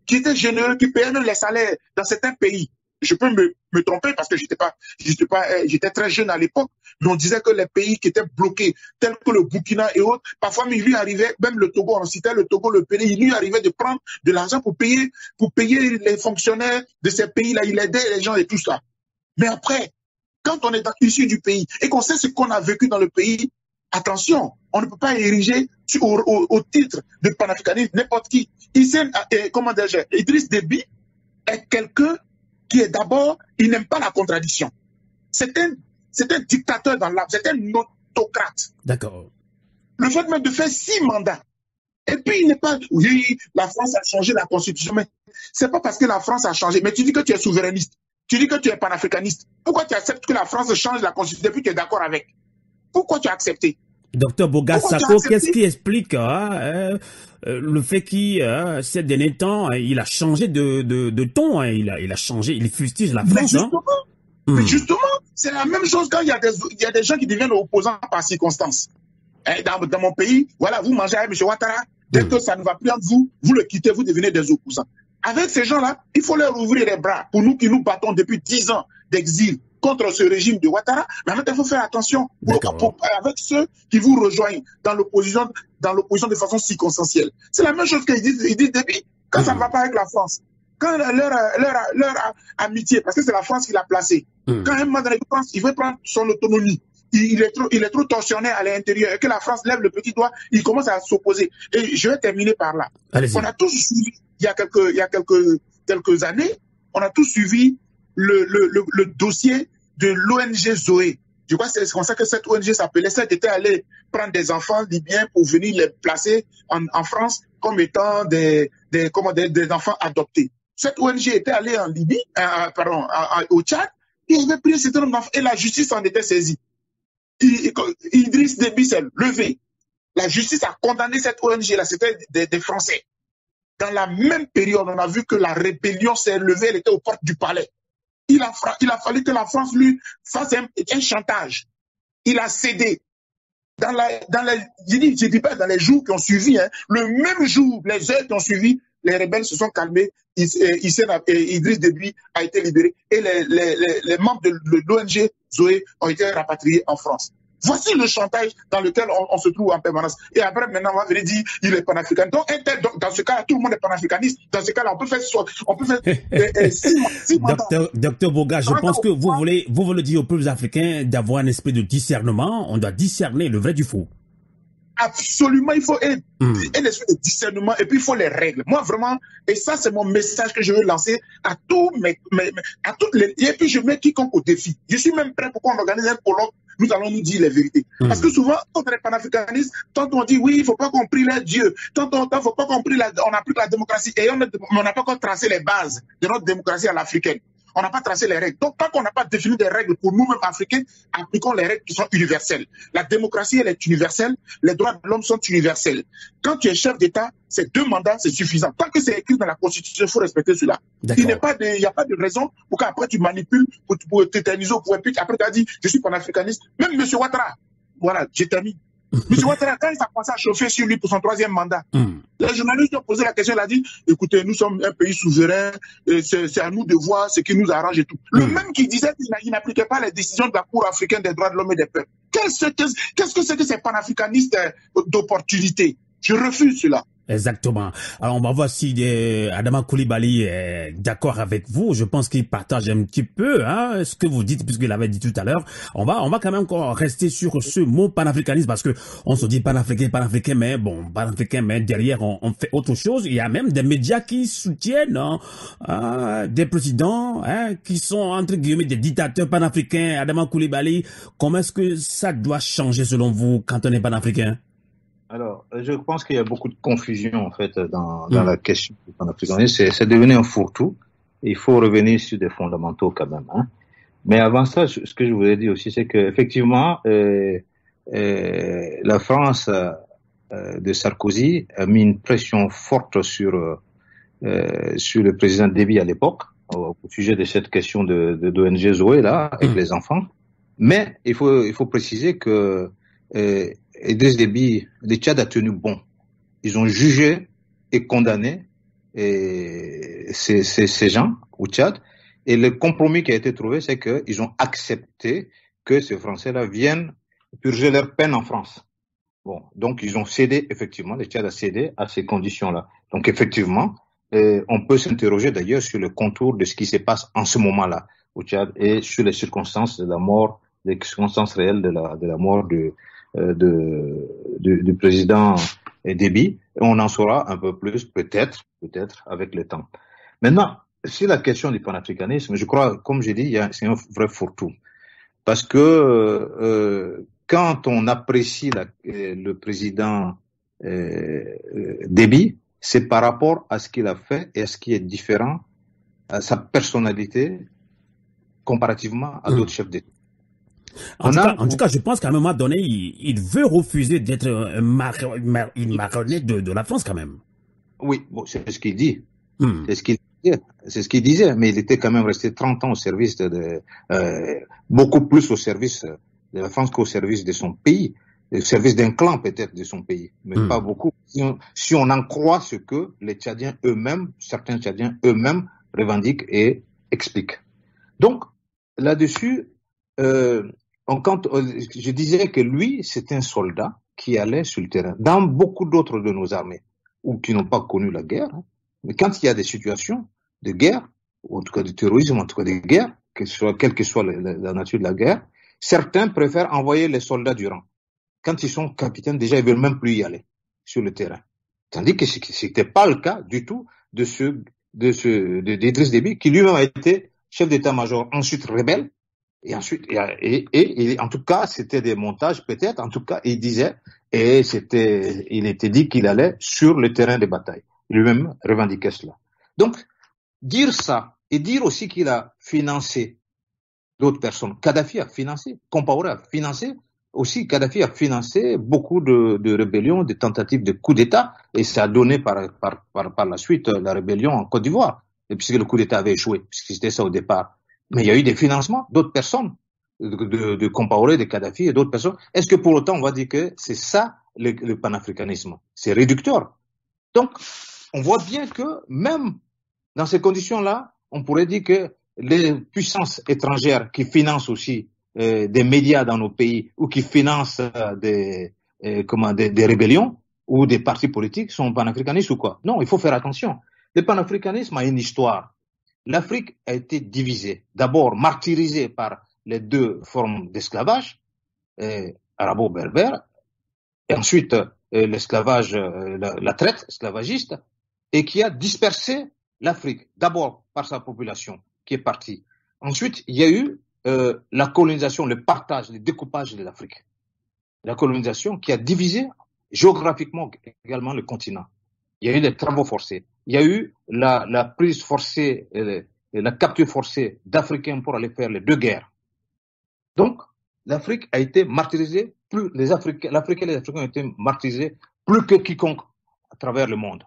qui était généreux, qui payait même les salaires dans certains pays. Je peux me tromper parce que j'étais très jeune à l'époque, mais on disait que les pays qui étaient bloqués, tels que le Burkina et autres, parfois il lui arrivait, même le Togo, on citait le Togo, le pays, il lui arrivait de prendre de l'argent pour payer les fonctionnaires de ces pays-là, il aidait les gens et tout ça. Mais après, quand on est issu du pays et qu'on sait ce qu'on a vécu dans le pays, attention, on ne peut pas ériger au titre de panafricanisme n'importe qui. Idriss Déby est quelqu'un qui est d'abord, il n'aime pas la contradiction. C'est un dictateur dans l'âme, c'est un autocrate. D'accord. Le fait même de faire 6 mandats. Et puis, il n'est pas, oui, la France a changé la constitution, mais c'est pas parce que la France a changé. Mais tu dis que tu es souverainiste. Tu dis que tu es panafricaniste. Pourquoi tu acceptes que la France change la constitution depuis que tu es d'accord avec? Pourquoi tu as accepté? Docteur Boga Sako, qu'est-ce qui explique le fait qu'il, ces derniers temps, il a changé de ton, il a changé, il fustige la France. Mais justement, c'est la même chose quand il y a des gens qui deviennent opposants par circonstance. Dans mon pays, voilà, vous mangez avec M. Ouattara, dès que ça ne va plus entre vous, vous le quittez, vous devenez des opposants. Avec ces gens-là, il faut leur ouvrir les bras. Pour nous qui nous battons depuis 10 ans d'exil contre ce régime de Ouattara, mais maintenant, il faut faire attention avec ceux qui vous rejoignent dans l'opposition de façon circonstancielle. C'est la même chose qu'ils disent depuis, quand ça ne va pas avec la France, quand leur amitié, parce que c'est la France qui l'a placé, quand un moment donné, il veut prendre son autonomie, il est trop torsionnaire à l'intérieur, et que la France lève le petit doigt, il commence à s'opposer. Et je vais terminer par là. On a tous suivi, il y a quelques années, on a tous suivi le dossier de l'ONG Zoé. Je crois que c'est comme ça que cette ONG s'appelait. Elle était allée prendre des enfants libyens pour venir les placer en France comme étant des enfants adoptés. Cette ONG était allée en Libye, au Tchad, et elle avait pris un certain nombre d'enfants, et la justice en était saisie. Idriss Déby s'est levé. La justice a condamné cette ONG-là, c'était des Français. Dans la même période, on a vu que la rébellion s'est levée, elle était aux portes du palais. il a fallu que la France lui fasse un chantage. Il a cédé. Je dis pas dans les jours qui ont suivi, hein, le même jour, les heures qui ont suivi, les rebelles se sont calmés, Idriss Déby a été libéré et les membres de l'ONG Zoé ont été rapatriés en France. Voici le chantage dans lequel on se trouve en permanence. Et après, maintenant, on va venir dire il est panafricaniste. Donc, dans ce cas-là, tout le monde est panafricaniste. Dans ce cas-là, on peut faire 6 mois. Docteur Boga, je pense que vous voulez dire aux peuples africains d'avoir un esprit de discernement. On doit discerner le vrai du faux. Absolument, il faut un esprit de discernement et puis il faut les règles. Moi, vraiment, et ça, c'est mon message que je veux lancer à tous à toutes les. Et puis, je mets quiconque au défi. Je suis même prêt pour qu'on organise un colloque. Nous allons nous dire les vérités. Parce que souvent, quand on est panafricaniste, tantôt on dit oui, il ne faut pas qu'on prie les dieux. Tantôt, il ne faut pas qu'on prie on applique la démocratie. Et on n'a pas encore tracé les bases de notre démocratie à l'africaine. On n'a pas tracé les règles. Donc, tant qu'on n'a pas défini des règles pour nous-mêmes africains, appliquons les règles qui sont universelles. La démocratie, elle est universelle. Les droits de l'homme sont universels. Quand tu es chef d'État, c'est 2 mandats, c'est suffisant. Tant que c'est écrit dans la Constitution, il faut respecter cela. Il n'y a pas de raison pour qu'après tu manipules, pour t'éterniser au pouvoir. Puis après tu as dit, je suis panafricaniste. Même M. Ouattara, voilà, j'ai terminé. M. Ouattara, quand il a commencé à chauffer sur lui pour son 3e mandat, les journalistes ont posé la question, il a dit, écoutez, nous sommes un pays souverain, c'est à nous de voir ce qui nous arrange et tout. Le même qui disait qu'il n'appliquait pas les décisions de la Cour africaine des droits de l'homme et des peuples. Qu'est-ce que c'est que ces panafricanistes d'opportunité? Je refuse cela. Exactement. Alors, on va voir si Adama Coulibaly est d'accord avec vous. Je pense qu'il partage un petit peu ce que vous dites, puisqu'il avait dit tout à l'heure. On va quand même encore rester sur ce mot panafricanisme, parce que on se dit panafricain, mais bon, panafricain, mais derrière, on fait autre chose. Il y a même des médias qui soutiennent des présidents qui sont, entre guillemets, des dictateurs panafricains. Adama Coulibaly, comment est-ce que ça doit changer selon vous quand on est panafricain? Alors, je pense qu'il y a beaucoup de confusion, en fait, dans la question du panafricanisme. C'est devenu un fourre-tout. Il faut revenir sur des fondamentaux, quand même, hein. Mais avant ça, ce que je voulais dire aussi, c'est qu'effectivement, la France de Sarkozy a mis une pression forte sur le président Déby à l'époque, au sujet de cette question de l'ONG Zoé, là, avec les enfants. Mais il faut préciser que Idriss Déby, le Tchad a tenu bon. Ils ont jugé et condamné ces gens au Tchad. Et le compromis qui a été trouvé, c'est qu'ils ont accepté que ces Français-là viennent purger leur peine en France. Bon, donc ils ont cédé, effectivement, le Tchad a cédé à ces conditions-là. Donc effectivement, on peut s'interroger d'ailleurs sur le contour de ce qui se passe en ce moment-là au Tchad et sur les circonstances de la mort, les circonstances réelles de la mort du président Déby. On en saura un peu plus, peut-être, avec le temps. Maintenant, sur la question du panafricanisme, je crois, comme j'ai dit, c'est un vrai fourre-tout. Parce que quand on apprécie le président Déby, c'est par rapport à ce qu'il a fait et à ce qui est différent, à sa personnalité, comparativement à d'autres chefs d'État. En tout cas, je pense qu'à un moment donné, il veut refuser d'être une marionnette de la France, quand même. Oui, bon, c'est ce qu'il dit. C'est ce qu'il disait, mais il était quand même resté 30 ans au service beaucoup plus au service de la France qu'au service de son pays, au service d'un clan peut-être de son pays, mais pas beaucoup. Si on en croit ce que les Tchadiens eux-mêmes, certains Tchadiens eux-mêmes revendiquent et expliquent. Donc, là-dessus, je disais que lui, c'est un soldat qui allait sur le terrain. Dans beaucoup d'autres de nos armées, ou qui n'ont pas connu la guerre, mais quand il y a des situations de guerre, ou en tout cas de terrorisme, en tout cas de guerre, quelle que soit la nature de la guerre, certains préfèrent envoyer les soldats du rang. Quand ils sont capitaines, déjà, ils veulent même plus y aller sur le terrain. Tandis que c'était pas le cas du tout d'Idriss Déby, qui lui-même a été chef d'état-major, ensuite rebelle. Et ensuite, et en tout cas, c'était des montages peut-être, en tout cas, il disait, il était dit qu'il allait sur le terrain de bataille. Lui-même revendiquait cela. Donc, dire ça, et dire aussi qu'il a financé d'autres personnes. Kadhafi a financé, Compaoré a financé, aussi Kadhafi a financé beaucoup de rébellions, de tentatives de coup d'État, et ça a donné par la suite la rébellion en Côte d'Ivoire, et puisque le coup d'État avait échoué, puisque c'était ça au départ. Mais il y a eu des financements d'autres personnes, de Compaoré, de Kadhafi et d'autres personnes. Est-ce que pour autant on va dire que c'est ça le panafricanisme? C'est réducteur. Donc, on voit bien que même dans ces conditions-là, on pourrait dire que les puissances étrangères qui financent aussi des médias dans nos pays ou qui financent des rébellions ou des partis politiques sont panafricanistes ou quoi? Non, il faut faire attention. Le panafricanisme a une histoire. L'Afrique a été divisée, d'abord martyrisée par les deux formes d'esclavage, arabo-berbère, et ensuite l'esclavage, la traite esclavagiste, et qui a dispersé l'Afrique, d'abord par sa population qui est partie. Ensuite, il y a eu la colonisation, le partage, le découpage de l'Afrique. La colonisation qui a divisé géographiquement également le continent. Il y a eu des travaux forcés. Il y a eu la prise forcée, la capture forcée d'Africains pour aller faire les deux guerres. Donc, l'Afrique a été martyrisée, l'Afrique et les Africains ont été martyrisés plus que quiconque à travers le monde.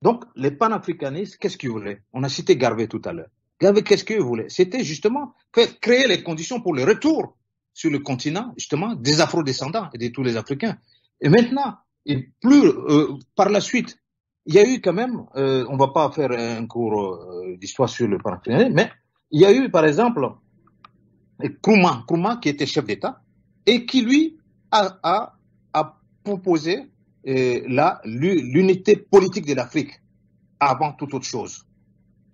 Donc, les panafricanistes, qu'est-ce qu'ils voulaient? On a cité Garvey tout à l'heure. Garvey, qu'est-ce qu'il voulait? C'était justement créer les conditions pour le retour sur le continent, justement, des afro-descendants et de tous les Africains. Et maintenant, par la suite, il y a eu quand même, on va pas faire un cours d'histoire sur le panafricanisme, mais il y a eu, par exemple, Nkrumah qui était chef d'État et qui, lui, a proposé l'unité politique de l'Afrique avant toute autre chose.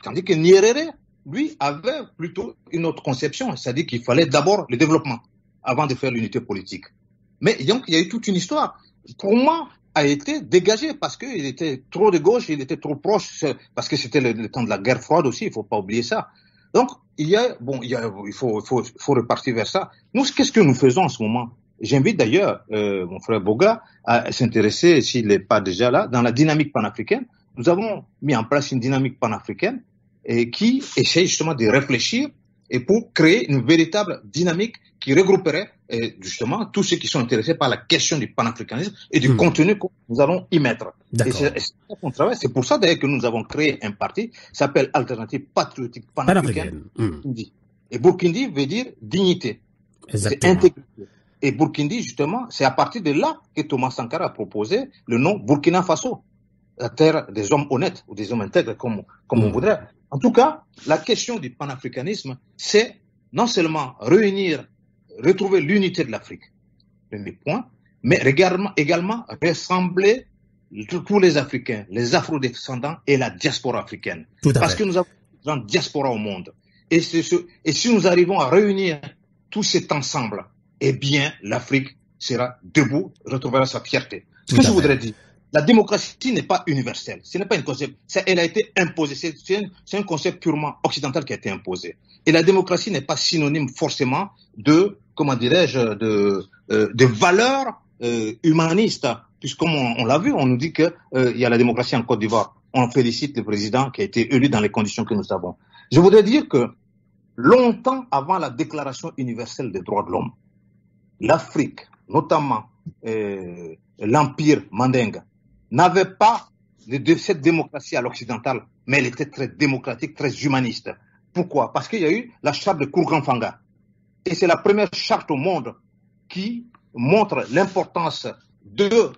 Tandis que Nyerere, lui, avait plutôt une autre conception, c'est-à-dire qu'il fallait d'abord le développement avant de faire l'unité politique. Mais donc, il y a eu toute une histoire. Nkrumah a été dégagé parce qu'il était trop de gauche, il était trop proche, parce que c'était le temps de la guerre froide aussi, il faut pas oublier ça. Donc, il faut repartir vers ça. Nous, qu'est-ce que nous faisons en ce moment? J'invite d'ailleurs mon frère Boga à s'intéresser, s'il n'est pas déjà là, dans la dynamique panafricaine. Nous avons mis en place une dynamique panafricaine qui essaie justement de réfléchir et pour créer une véritable dynamique qui regrouperait justement tous ceux qui sont intéressés par la question du panafricanisme et du contenu que nous allons y mettre. Et c'est ça qu'on travaille. C'est pour ça d'ailleurs que nous avons créé un parti qui s'appelle Alternative Patriotique Panafricaine. Et Burkindi veut dire dignité. C'est intégrité. Et Burkindi, justement, c'est à partir de là que Thomas Sankara a proposé le nom Burkina Faso, la terre des hommes honnêtes ou des hommes intègres, comme on voudrait. En tout cas, la question du panafricanisme, c'est non seulement retrouver l'unité de l'Afrique, premier point, mais également rassembler tous les Africains, les afro-descendants et la diaspora africaine. Parce que nous avons une diaspora au monde. Et si nous arrivons à réunir tout cet ensemble, eh bien, l'Afrique sera debout, retrouvera sa fierté. Ce que je voudrais dire, la démocratie n'est pas universelle. Ce n'est pas un concept. Elle a été imposée. C'est un concept purement occidental qui a été imposé. Et la démocratie n'est pas synonyme forcément de valeurs humanistes. Puisqu'on on l'a vu, on nous dit que il y a la démocratie en Côte d'Ivoire. On félicite le président qui a été élu dans les conditions que nous avons. Je voudrais dire que longtemps avant la Déclaration universelle des droits de l'homme, l'Afrique, notamment l'Empire Mandingue, n'avait pas cette démocratie à l'occidental, mais elle était très démocratique, très humaniste. Pourquoi? Parce qu'il y a eu la charte de Kourgan-Fanga. Et c'est la première charte au monde qui montre l'importance de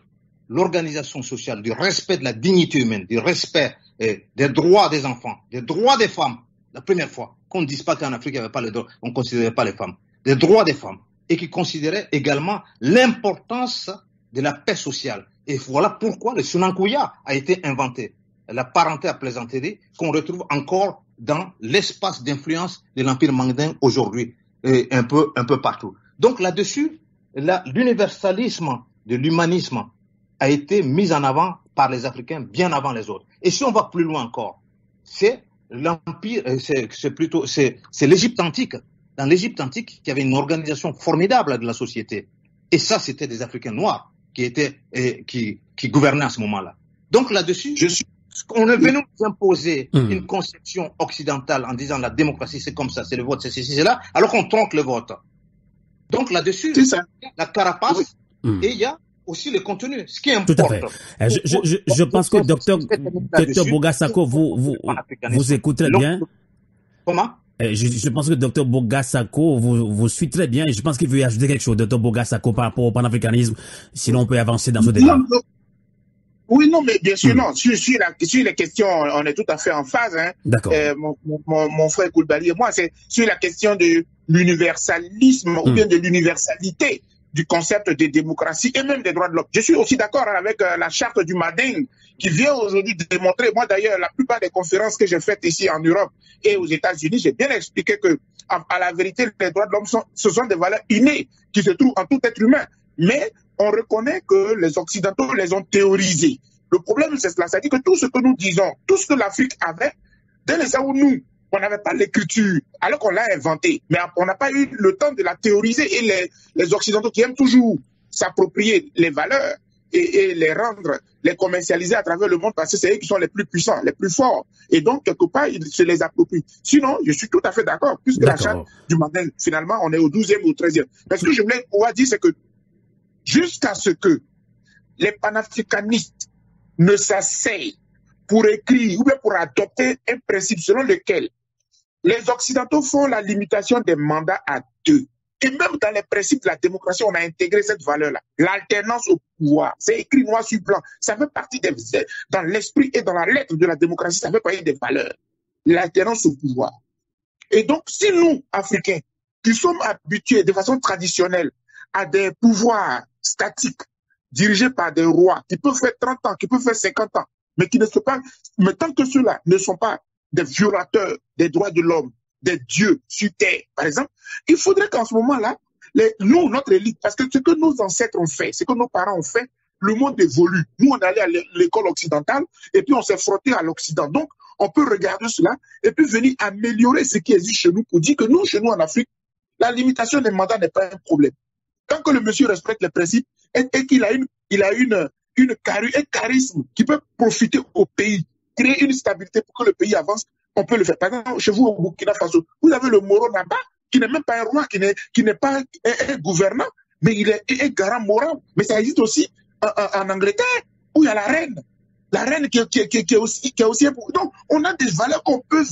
l'organisation sociale, du respect de la dignité humaine, du respect des droits des enfants, des droits des femmes. La première fois qu'on ne dise pas qu'en Afrique, il n'y avait pas les droits, on ne considérait pas les femmes. Des droits des femmes. Et qui considérait également l'importance de la paix sociale. Et voilà pourquoi le Sonankouya a été inventé. La parenté à plaisanterie qu'on retrouve encore dans l'espace d'influence de l'Empire mandingue aujourd'hui, et un peu partout. Donc là-dessus, l'universalisme de l'humanisme a été mis en avant par les Africains bien avant les autres. Et si on va plus loin encore, c'est l'Empire, c'est l'Égypte antique. Dans l'Égypte antique, il y avait une organisation formidable de la société. Et ça, c'était des Africains noirs qui gouvernaient à ce moment-là. Donc là-dessus, on est venu nous imposer une conception occidentale en disant la démocratie, c'est comme ça, c'est le vote, c'est ceci, c'est là, alors qu'on tronque le vote. Donc là-dessus, il y a la carapace et il y a aussi le contenu, ce qui importe. Tout à fait. Je pense que docteur Boga Sako, vous écoutez bien. Comment? Je pense que Dr Boga Sako vous suit très bien et je pense qu'il veut y ajouter quelque chose, Dr Boga Sako, par rapport au panafricanisme, sinon on peut avancer dans ce débat. Oui, non, mais bien sûr, non. Sur les questions, on est tout à fait en phase. Hein. D'accord. Mon frère Koulibaly et moi, c'est sur la question de l'universalisme ou bien de l'universalité du concept de démocratie et même des droits de l'homme. Je suis aussi d'accord avec la charte du Mading qui vient aujourd'hui démontrer, moi d'ailleurs, la plupart des conférences que j'ai faites ici en Europe et aux États-Unis, j'ai bien expliqué que, à la vérité, les droits de l'homme ce sont des valeurs innées qui se trouvent en tout être humain. Mais on reconnaît que les Occidentaux les ont théorisés. Le problème, c'est cela. C'est-à-dire que tout ce que nous disons, tout ce que l'Afrique avait, dès les temps où nous, on n'avait pas l'écriture, alors qu'on l'a inventé, mais on n'a pas eu le temps de la théoriser. Et les Occidentaux qui aiment toujours s'approprier les valeurs et les rendre, les commercialiser à travers le monde, parce que c'est eux qui sont les plus puissants, les plus forts. Et donc, quelque part, ils se les approprient. Sinon, je suis tout à fait d'accord, puisque la charte du Mandin, finalement, on est au 12e ou au 13e. Mais ce que je voulais pouvoir dire, c'est que jusqu'à ce que les panafricanistes ne s'asseyent pour écrire ou bien pour adopter un principe selon lequel les Occidentaux font la limitation des mandats à 2. Et même dans les principes de la démocratie, on a intégré cette valeur-là. L'alternance au pouvoir, c'est écrit noir sur blanc. Ça fait partie dans l'esprit et dans la lettre de la démocratie, ça fait partie des valeurs. L'alternance au pouvoir. Et donc, si nous, Africains, qui sommes habitués de façon traditionnelle à des pouvoirs statiques, dirigés par des rois, qui peuvent faire 30 ans, qui peuvent faire 50 ans, mais qui ne sont pas, mais tant que ceux-là ne sont pas des violateurs des droits de l'homme, des dieux sur terre, par exemple, il faudrait qu'en ce moment-là, nous, notre élite, parce que ce que nos ancêtres ont fait, ce que nos parents ont fait, le monde évolue. Nous, on est allé à l'école occidentale et puis on s'est frotté à l'Occident. Donc, on peut regarder cela et puis venir améliorer ce qui existe chez nous pour dire que nous, chez nous en Afrique, la limitation des mandats n'est pas un problème. Tant que le monsieur respecte les principes et qu'il a un charisme qui peut profiter au pays, créer une stabilité pour que le pays avance, on peut le faire. Par exemple, chez vous au Burkina Faso, vous avez le Moro Naba, qui n'est même pas un roi, qui n'est pas un gouvernant, mais il est un garant moral. Mais ça existe aussi en Angleterre, où il y a la reine qui est aussi important. Donc, on a des valeurs qu'on peut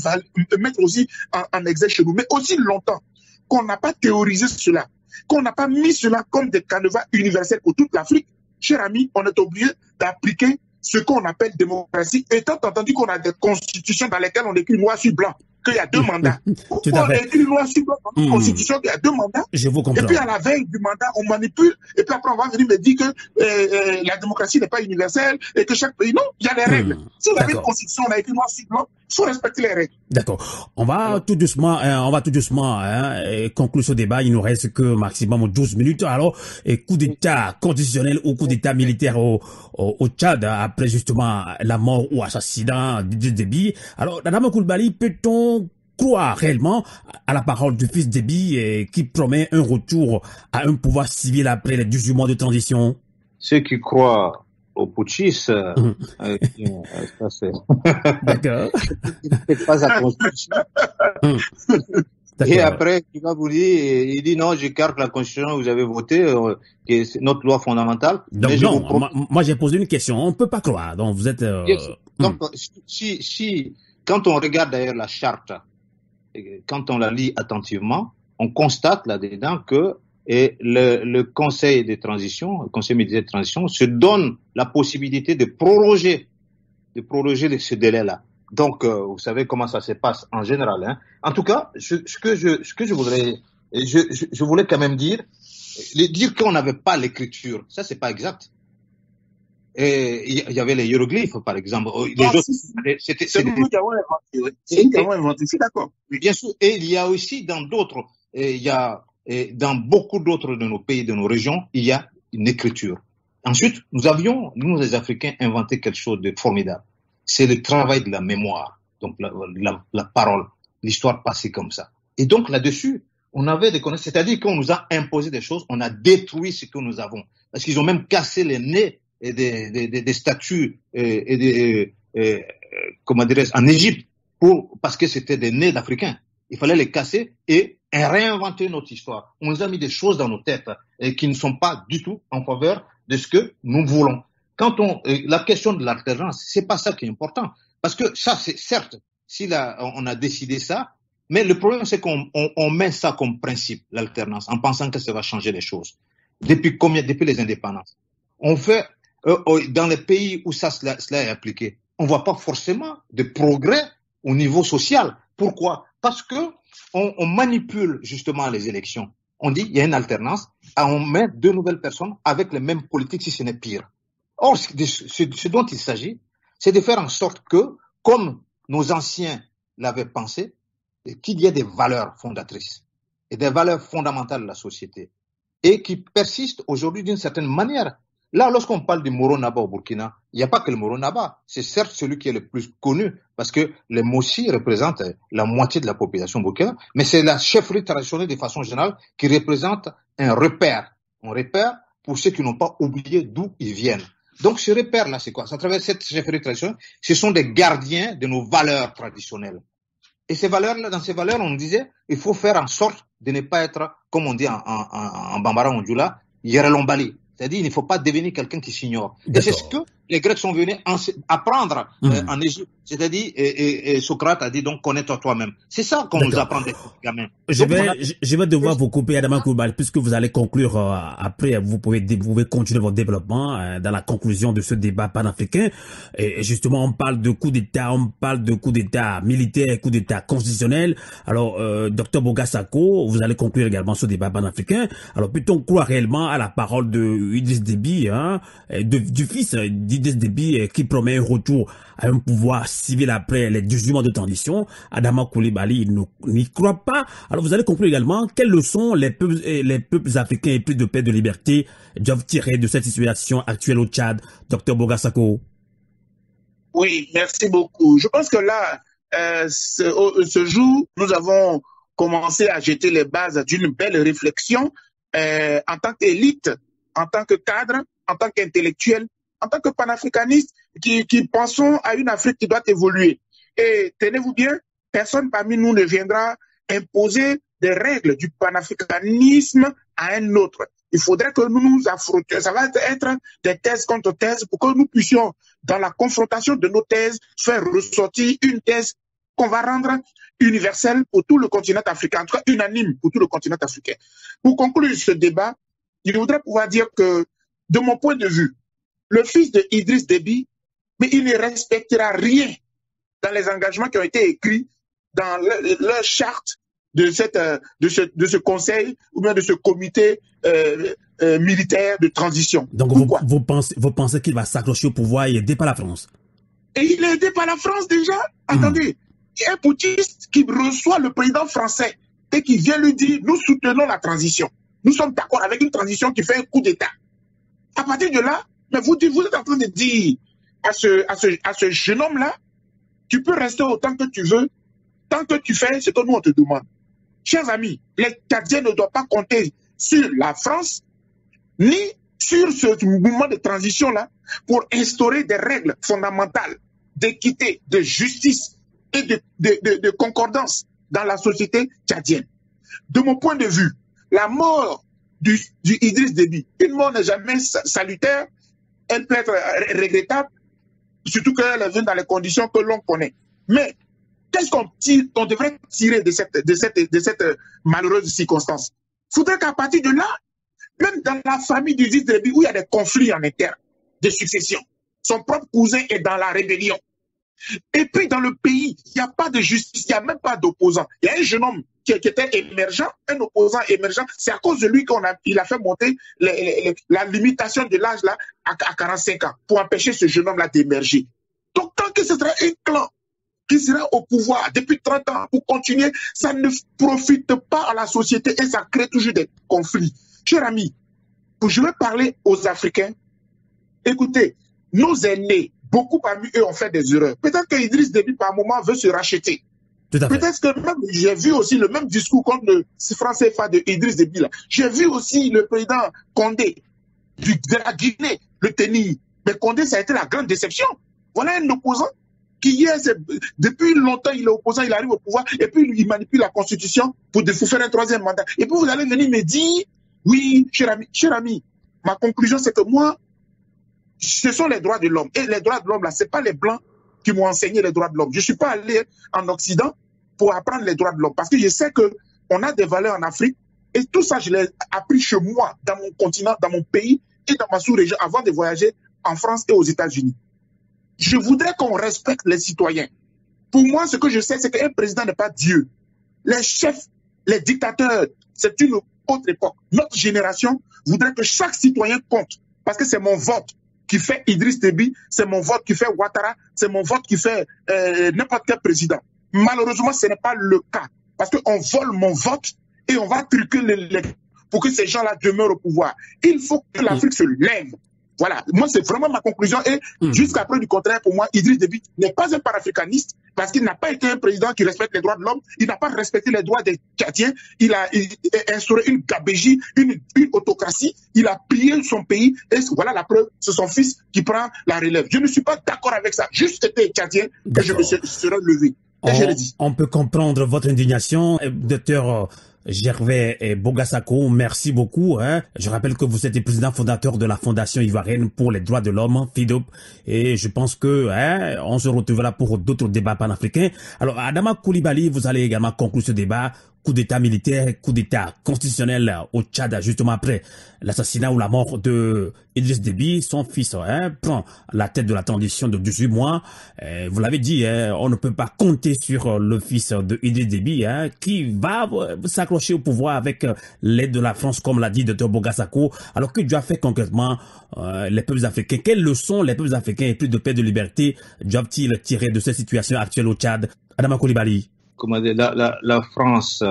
mettre aussi en exergue chez nous, mais aussi longtemps qu'on n'a pas théorisé cela, qu'on n'a pas mis cela comme des canevas universels pour toute l'Afrique. Cher ami, on est obligé d'appliquer ce qu'on appelle démocratie, étant entendu qu'on a des constitutions dans lesquelles on écrit noir sur blanc qu'il y a 2 mandats. Pourquoi on écrit noir sur blanc dans une constitution qu'il y a 2 mandats? Je vous comprends. Et puis à la veille du mandat, on manipule, et puis après on va venir me dire que la démocratie n'est pas universelle et que chaque pays... Non, il y a des règles. Si vous avez une constitution, on a écrit noir sur blanc, il faut respecter les règles. D'accord. On va tout doucement conclure ce débat. Il nous reste que maximum 12 minutes. Alors, coup d'État constitutionnel ou coup d'État militaire au Tchad, après justement la mort ou assassinat d'Idriss Déby. Alors, Madame Koulibaly, peut-on croire réellement à la parole du fils Déby qui promet un retour à un pouvoir civil après les 18 mois de transition? Ceux qui croient aux putschistes, ça c'est... D'accord. C'est pas sa constitution. Et après, il va vous dire, il dit non, j'écarte la constitution que vous avez votée, qui est notre loi fondamentale. Donc mais non, moi j'ai posé une question, on ne peut pas croire, donc vous êtes... Donc, quand on regarde d'ailleurs la charte, quand on la lit attentivement, on constate là-dedans que le conseil de transition, le conseil militaire de transition, se donne la possibilité de proroger ce délai-là. Donc, vous savez comment ça se passe en général. Hein. En tout cas, ce que je voulais quand même dire qu'on n'avait pas l'écriture, ça c'est pas exact. Et il y avait les hiéroglyphes, par exemple. Les autres, c'est nous qui avons inventé. C'est nous qui avons inventé. Je suis d'accord. Bien sûr. Et il y a aussi dans d'autres, dans beaucoup d'autres de nos pays, de nos régions, il y a une écriture. Ensuite, nous les Africains, inventé quelque chose de formidable. C'est le travail de la mémoire, donc la parole, l'histoire passée comme ça. Et donc là-dessus, on avait des connaissances, c'est-à-dire qu'on nous a imposé des choses, on a détruit ce que nous avons. Parce qu'ils ont même cassé les nez et des statues comment dirais-je, en Égypte, parce que c'était des nez d'Africains. Il fallait les casser et réinventer notre histoire. On nous a mis des choses dans nos têtes qui ne sont pas du tout en faveur de ce que nous voulons. La question de l'alternance, c'est pas ça qui est important. Parce que ça, c'est certes, si on a décidé ça, Mais le problème, c'est qu'on met ça comme principe, l'alternance, en pensant que ça va changer les choses. Depuis les indépendances. On fait, dans les pays où cela est appliqué, on voit pas forcément de progrès au niveau social. Pourquoi? Parce que on manipule justement les élections. On dit, il y a une alternance, on met 2 nouvelles personnes avec les mêmes politiques, si ce n'est pire. Or, ce dont il s'agit, c'est de faire en sorte que, comme nos anciens l'avaient pensé, qu'il y ait des valeurs fondatrices et des valeurs fondamentales de la société et qui persistent aujourd'hui d'une certaine manière. Là, lorsqu'on parle du Moro Naba au Burkina, il n'y a pas que le Moro Naba. C'est certes celui qui est le plus connu parce que les Mossi représentent la moitié de la population burkina, mais c'est la chefferie traditionnelle de façon générale qui représente un repère. Un repère pour ceux qui n'ont pas oublié d'où ils viennent. Donc, ce repère-là, c'est quoi? À travers cette chefferie traditionnelle, ce sont des gardiens de nos valeurs traditionnelles. Et ces valeurs-là, dans ces valeurs, on disait, il faut faire en sorte de ne pas être, comme on dit en Bambara, en Djoula, Yeralombali. C'est-à-dire, il ne faut pas devenir quelqu'un qui s'ignore. Et c'est ce que les Grecs sont venus apprendre en Égypte. C'est-à-dire, et Socrate a dit, donc, connais-toi toi-même. C'est ça qu'on nous apprend d'être gamin. Je vais devoir vous couper, Adama Coulibaly, puisque vous allez conclure après, vous pouvez continuer votre développement dans la conclusion de ce débat panafricain. Et justement, on parle de coup d'État, on parle de coup d'État militaire, coup d'État constitutionnel. Alors, Dr Boga Sako, vous allez conclure également ce débat panafricain. Alors, peut-on croire réellement à la parole de Idriss Déby, du fils d'Idriss Déby, qui promet un retour à un pouvoir civil après les 18 mois de transition? Adama Coulibaly n'y croit pas. Alors vous allez conclure également quelles leçons les peuples africains épris de paix et de liberté doivent tirer de cette situation actuelle au Tchad. Dr Boga Sako. Oui, merci beaucoup. Je pense que là, ce jour, nous avons commencé à jeter les bases d'une belle réflexion en tant qu'élite, en tant que cadre, en tant qu'intellectuel, en tant que panafricaniste qui pensons à une Afrique qui doit évoluer. Et tenez-vous bien, personne parmi nous ne viendra imposer des règles du panafricanisme à un autre. Il faudrait que nous nous affrontions. Ça va être des thèses contre thèses pour que nous puissions, dans la confrontation de nos thèses, faire ressortir une thèse qu'on va rendre universelle pour tout le continent africain, en tout cas unanime pour tout le continent africain. Pour conclure ce débat, je voudrais pouvoir dire que, de mon point de vue, le fils de Idriss Déby, mais il ne respectera rien dans les engagements qui ont été écrits dans leur charte de ce conseil ou bien de ce comité militaire de transition. Donc vous pensez qu'il va s'accrocher au pouvoir et aider par la France? Et il est aidé par la France déjà. Attendez, il y a un putschiste qui reçoit le président français et qui vient lui dire, nous soutenons la transition. Nous sommes d'accord avec une transition qui fait un coup d'État. À partir de là, mais vous êtes en train de dire à ce jeune homme-là, tu peux rester autant que tu veux, tant que tu fais ce que nous on te demande. Chers amis, les Tchadiens ne doivent pas compter sur la France, ni sur ce mouvement de transition-là, pour instaurer des règles fondamentales d'équité, de justice et de concordance dans la société tchadienne. De mon point de vue, la mort du Idriss Déby, une mort n'est jamais salutaire, elle peut être regrettable, surtout qu'elle vient dans les conditions que l'on connaît. Mais qu'est-ce qu'on devrait tirer de cette malheureuse circonstance? Il faudrait qu'à partir de là, même dans la famille d'Idriss Déby, où il y a des conflits en interne de succession, son propre cousin est dans la rébellion. Et puis dans le pays, il n'y a pas de justice, il n'y a même pas d'opposant. Il y a un jeune homme qui était émergent, un opposant émergent. C'est à cause de lui qu'il a fait monter la limitation de l'âge là à 45 ans pour empêcher ce jeune homme là d'émerger. Donc tant que ce sera un clan qui sera au pouvoir depuis 30 ans pour continuer, ça ne profite pas à la société et ça crée toujours des conflits. Chers amis, je vais parler aux Africains. Écoutez, nos aînés, beaucoup parmi eux ont fait des erreurs. Peut-être que Idriss Déby par moment veut se racheter. Peut-être que même j'ai vu aussi le même discours contre le franc CFA de Idriss Déby. J'ai vu aussi le président Condé de la Guinée le tenir. Mais Condé, ça a été la grande déception. Voilà un opposant qui depuis longtemps il est opposant, il arrive au pouvoir et puis il manipule la constitution pour faire un troisième mandat. Et puis vous allez venir me dire, oui, cher ami, ma conclusion c'est que moi, ce sont les droits de l'homme. Et les droits de l'homme, là, ce n'est pas les Blancs qui m'ont enseigné les droits de l'homme. Je ne suis pas allé en Occident pour apprendre les droits de l'homme. Parce que je sais qu'on a des valeurs en Afrique et tout ça, je l'ai appris chez moi, dans mon continent, dans mon pays et dans ma sous-région avant de voyager en France et aux États-Unis. Je voudrais qu'on respecte les citoyens. Pour moi, ce que je sais, c'est qu'un président n'est pas Dieu. Les chefs, les dictateurs, c'est une autre époque. Notre génération voudrait que chaque citoyen compte. Parce que c'est mon vote qui fait Idriss Déby, c'est mon vote qui fait Ouattara, c'est mon vote qui fait n'importe quel président. Malheureusement, ce n'est pas le cas. Parce qu'on vole mon vote et on va truquer les pour que ces gens-là demeurent au pouvoir. Il faut que l'Afrique se lève. Voilà, moi c'est vraiment ma conclusion et jusqu'à preuve du contraire, pour moi, Idriss Déby n'est pas un panafricaniste parce qu'il n'a pas été un président qui respecte les droits de l'homme, il n'a pas respecté les droits des Tchadiens, il a instauré une gabégie, une autocratie, il a pillé son pays et voilà la preuve, c'est son fils qui prend la relève. Je ne suis pas d'accord avec ça, juste été Tchadien que je me serais levé. Et je l'ai dit. On peut comprendre votre indignation, docteur Gervais Bogassako, merci beaucoup. Je rappelle que vous êtes le président fondateur de la Fondation ivoirienne pour les droits de l'homme, FIDOP, et je pense que on se retrouvera pour d'autres débats panafricains. Alors, Adama Coulibaly, vous allez également conclure ce débat. Coup d'État militaire, coup d'État constitutionnel au Tchad, justement après l'assassinat ou la mort de Idriss Déby. Son fils prend la tête de la transition de 18 mois. Vous l'avez dit, on ne peut pas compter sur le fils de Idriss Déby qui va s'accrocher au pouvoir avec l'aide de la France, comme l'a dit Dr Bogassako. Alors que Dieu a fait concrètement les peuples africains? Quelles leçons les peuples africains et plus de paix et de liberté doivent-ils tirer de cette situation actuelle au Tchad? Adama Coulibaly. Comment dire, la France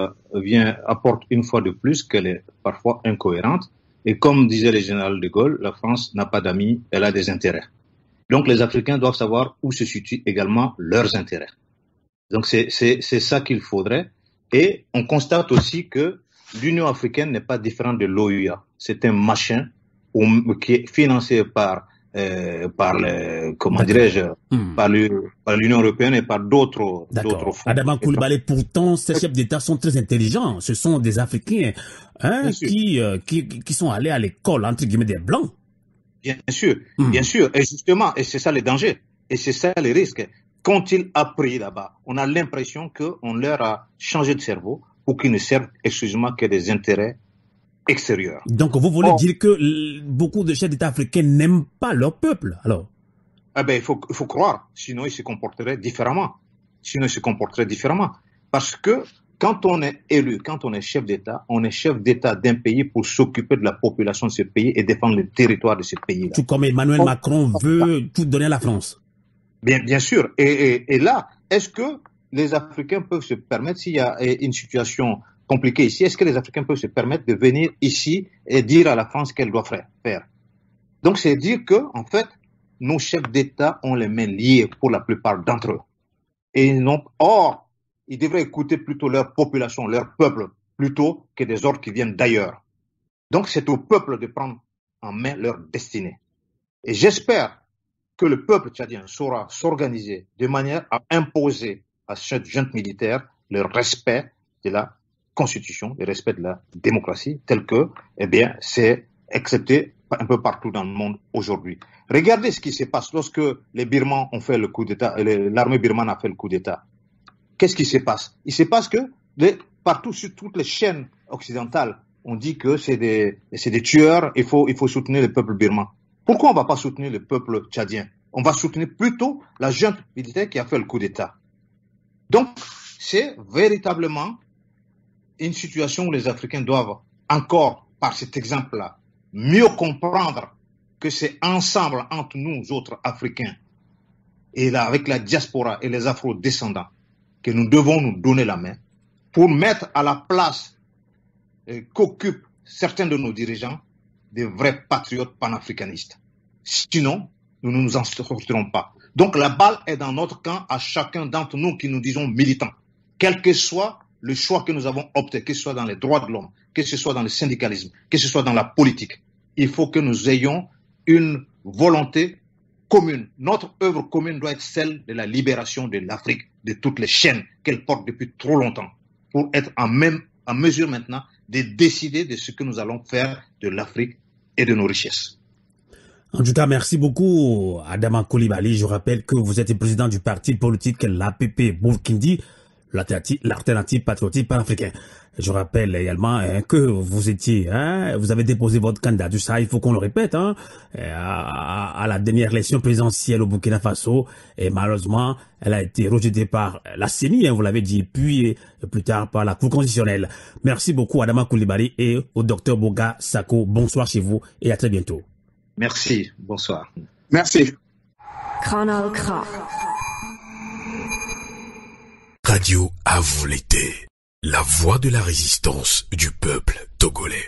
apporte une fois de plus qu'elle est parfois incohérente. Et comme disait le général de Gaulle, la France n'a pas d'amis, elle a des intérêts. Donc les Africains doivent savoir où se situent également leurs intérêts. Donc c'est ça qu'il faudrait. Et on constate aussi que l'Union africaine n'est pas différente de l'OUA. C'est un machin qui est financé par comment dirais-je, par l'Union européenne et par d'autres fonds. Adama Coulibaly, pourtant, ces chefs d'État sont très intelligents. Ce sont des Africains qui sont allés à l'école, entre guillemets, des Blancs. Bien sûr, bien sûr. Et justement, et c'est ça le danger. Et c'est ça le risque. Qu'ont-ils appris là-bas? On a l'impression qu'on leur a changé de cerveau pour qu'ils ne servent exclusivement que des intérêts extérieur. Donc, vous voulez dire que beaucoup de chefs d'État africains n'aiment pas leur peuple, alors? Eh ben, il faut croire. Sinon, ils se comporteraient différemment. Parce que quand on est élu, quand on est chef d'État, on est chef d'État d'un pays pour s'occuper de la population de ce pays et défendre le territoire de ce pays-là. Tout comme Emmanuel Macron veut tout donner à la France. Bien sûr. Et là, est-ce que les Africains peuvent se permettre, s'il y a une situation compliqué ici, est-ce que les Africains peuvent se permettre de venir ici et dire à la France qu'elle doit faire? Donc, c'est dire que, en fait, nos chefs d'État ont les mains liées pour la plupart d'entre eux. Et ils devraient écouter plutôt leur population, leur peuple, plutôt que des ordres qui viennent d'ailleurs. Donc, c'est au peuple de prendre en main leur destinée. Et j'espère que le peuple tchadien saura s'organiser de manière à imposer à cette junte militaire le respect de la Constitution, le respect de la démocratie, tel que, c'est accepté un peu partout dans le monde aujourd'hui. Regardez ce qui se passe lorsque les Birmans ont fait le coup d'État, l'armée birmane a fait le coup d'État. Qu'est-ce qui se passe? Il se passe que partout sur toutes les chaînes occidentales, on dit que c'est des tueurs, il faut soutenir le peuple birman. Pourquoi on ne va pas soutenir le peuple tchadien? On va soutenir plutôt la junte militaire qui a fait le coup d'État. Donc, c'est véritablement une situation où les Africains doivent encore, par cet exemple-là, mieux comprendre que c'est ensemble entre nous autres Africains et là avec la diaspora et les afro-descendants que nous devons nous donner la main pour mettre à la place qu'occupent certains de nos dirigeants des vrais patriotes panafricanistes. Sinon, nous ne nous en sortirons pas. Donc la balle est dans notre camp à chacun d'entre nous qui nous disons militants, quel que soit le choix que nous avons opté, que ce soit dans les droits de l'homme, que ce soit dans le syndicalisme, que ce soit dans la politique. Il faut que nous ayons une volonté commune. Notre œuvre commune doit être celle de la libération de l'Afrique, de toutes les chaînes qu'elle porte depuis trop longtemps, pour être en mesure maintenant de décider de ce que nous allons faire de l'Afrique et de nos richesses. En tout cas, merci beaucoup, Adama Coulibaly. Je rappelle que vous êtes le président du parti politique l'APP Burkindi. l'alternative patriotique panafricaine. Je rappelle également que vous étiez, vous avez déposé votre candidature, ça il faut qu'on le répète, à la dernière élection présidentielle au Burkina Faso, et malheureusement elle a été rejetée par la CENI, vous l'avez dit, puis plus tard par la Cour constitutionnelle. Merci beaucoup Adama Coulibaly et au docteur Boga Sako. Bonsoir chez vous et à très bientôt. Merci, bonsoir. Merci. Kanal K. Radio à vous l'été. La voix de la résistance du peuple togolais.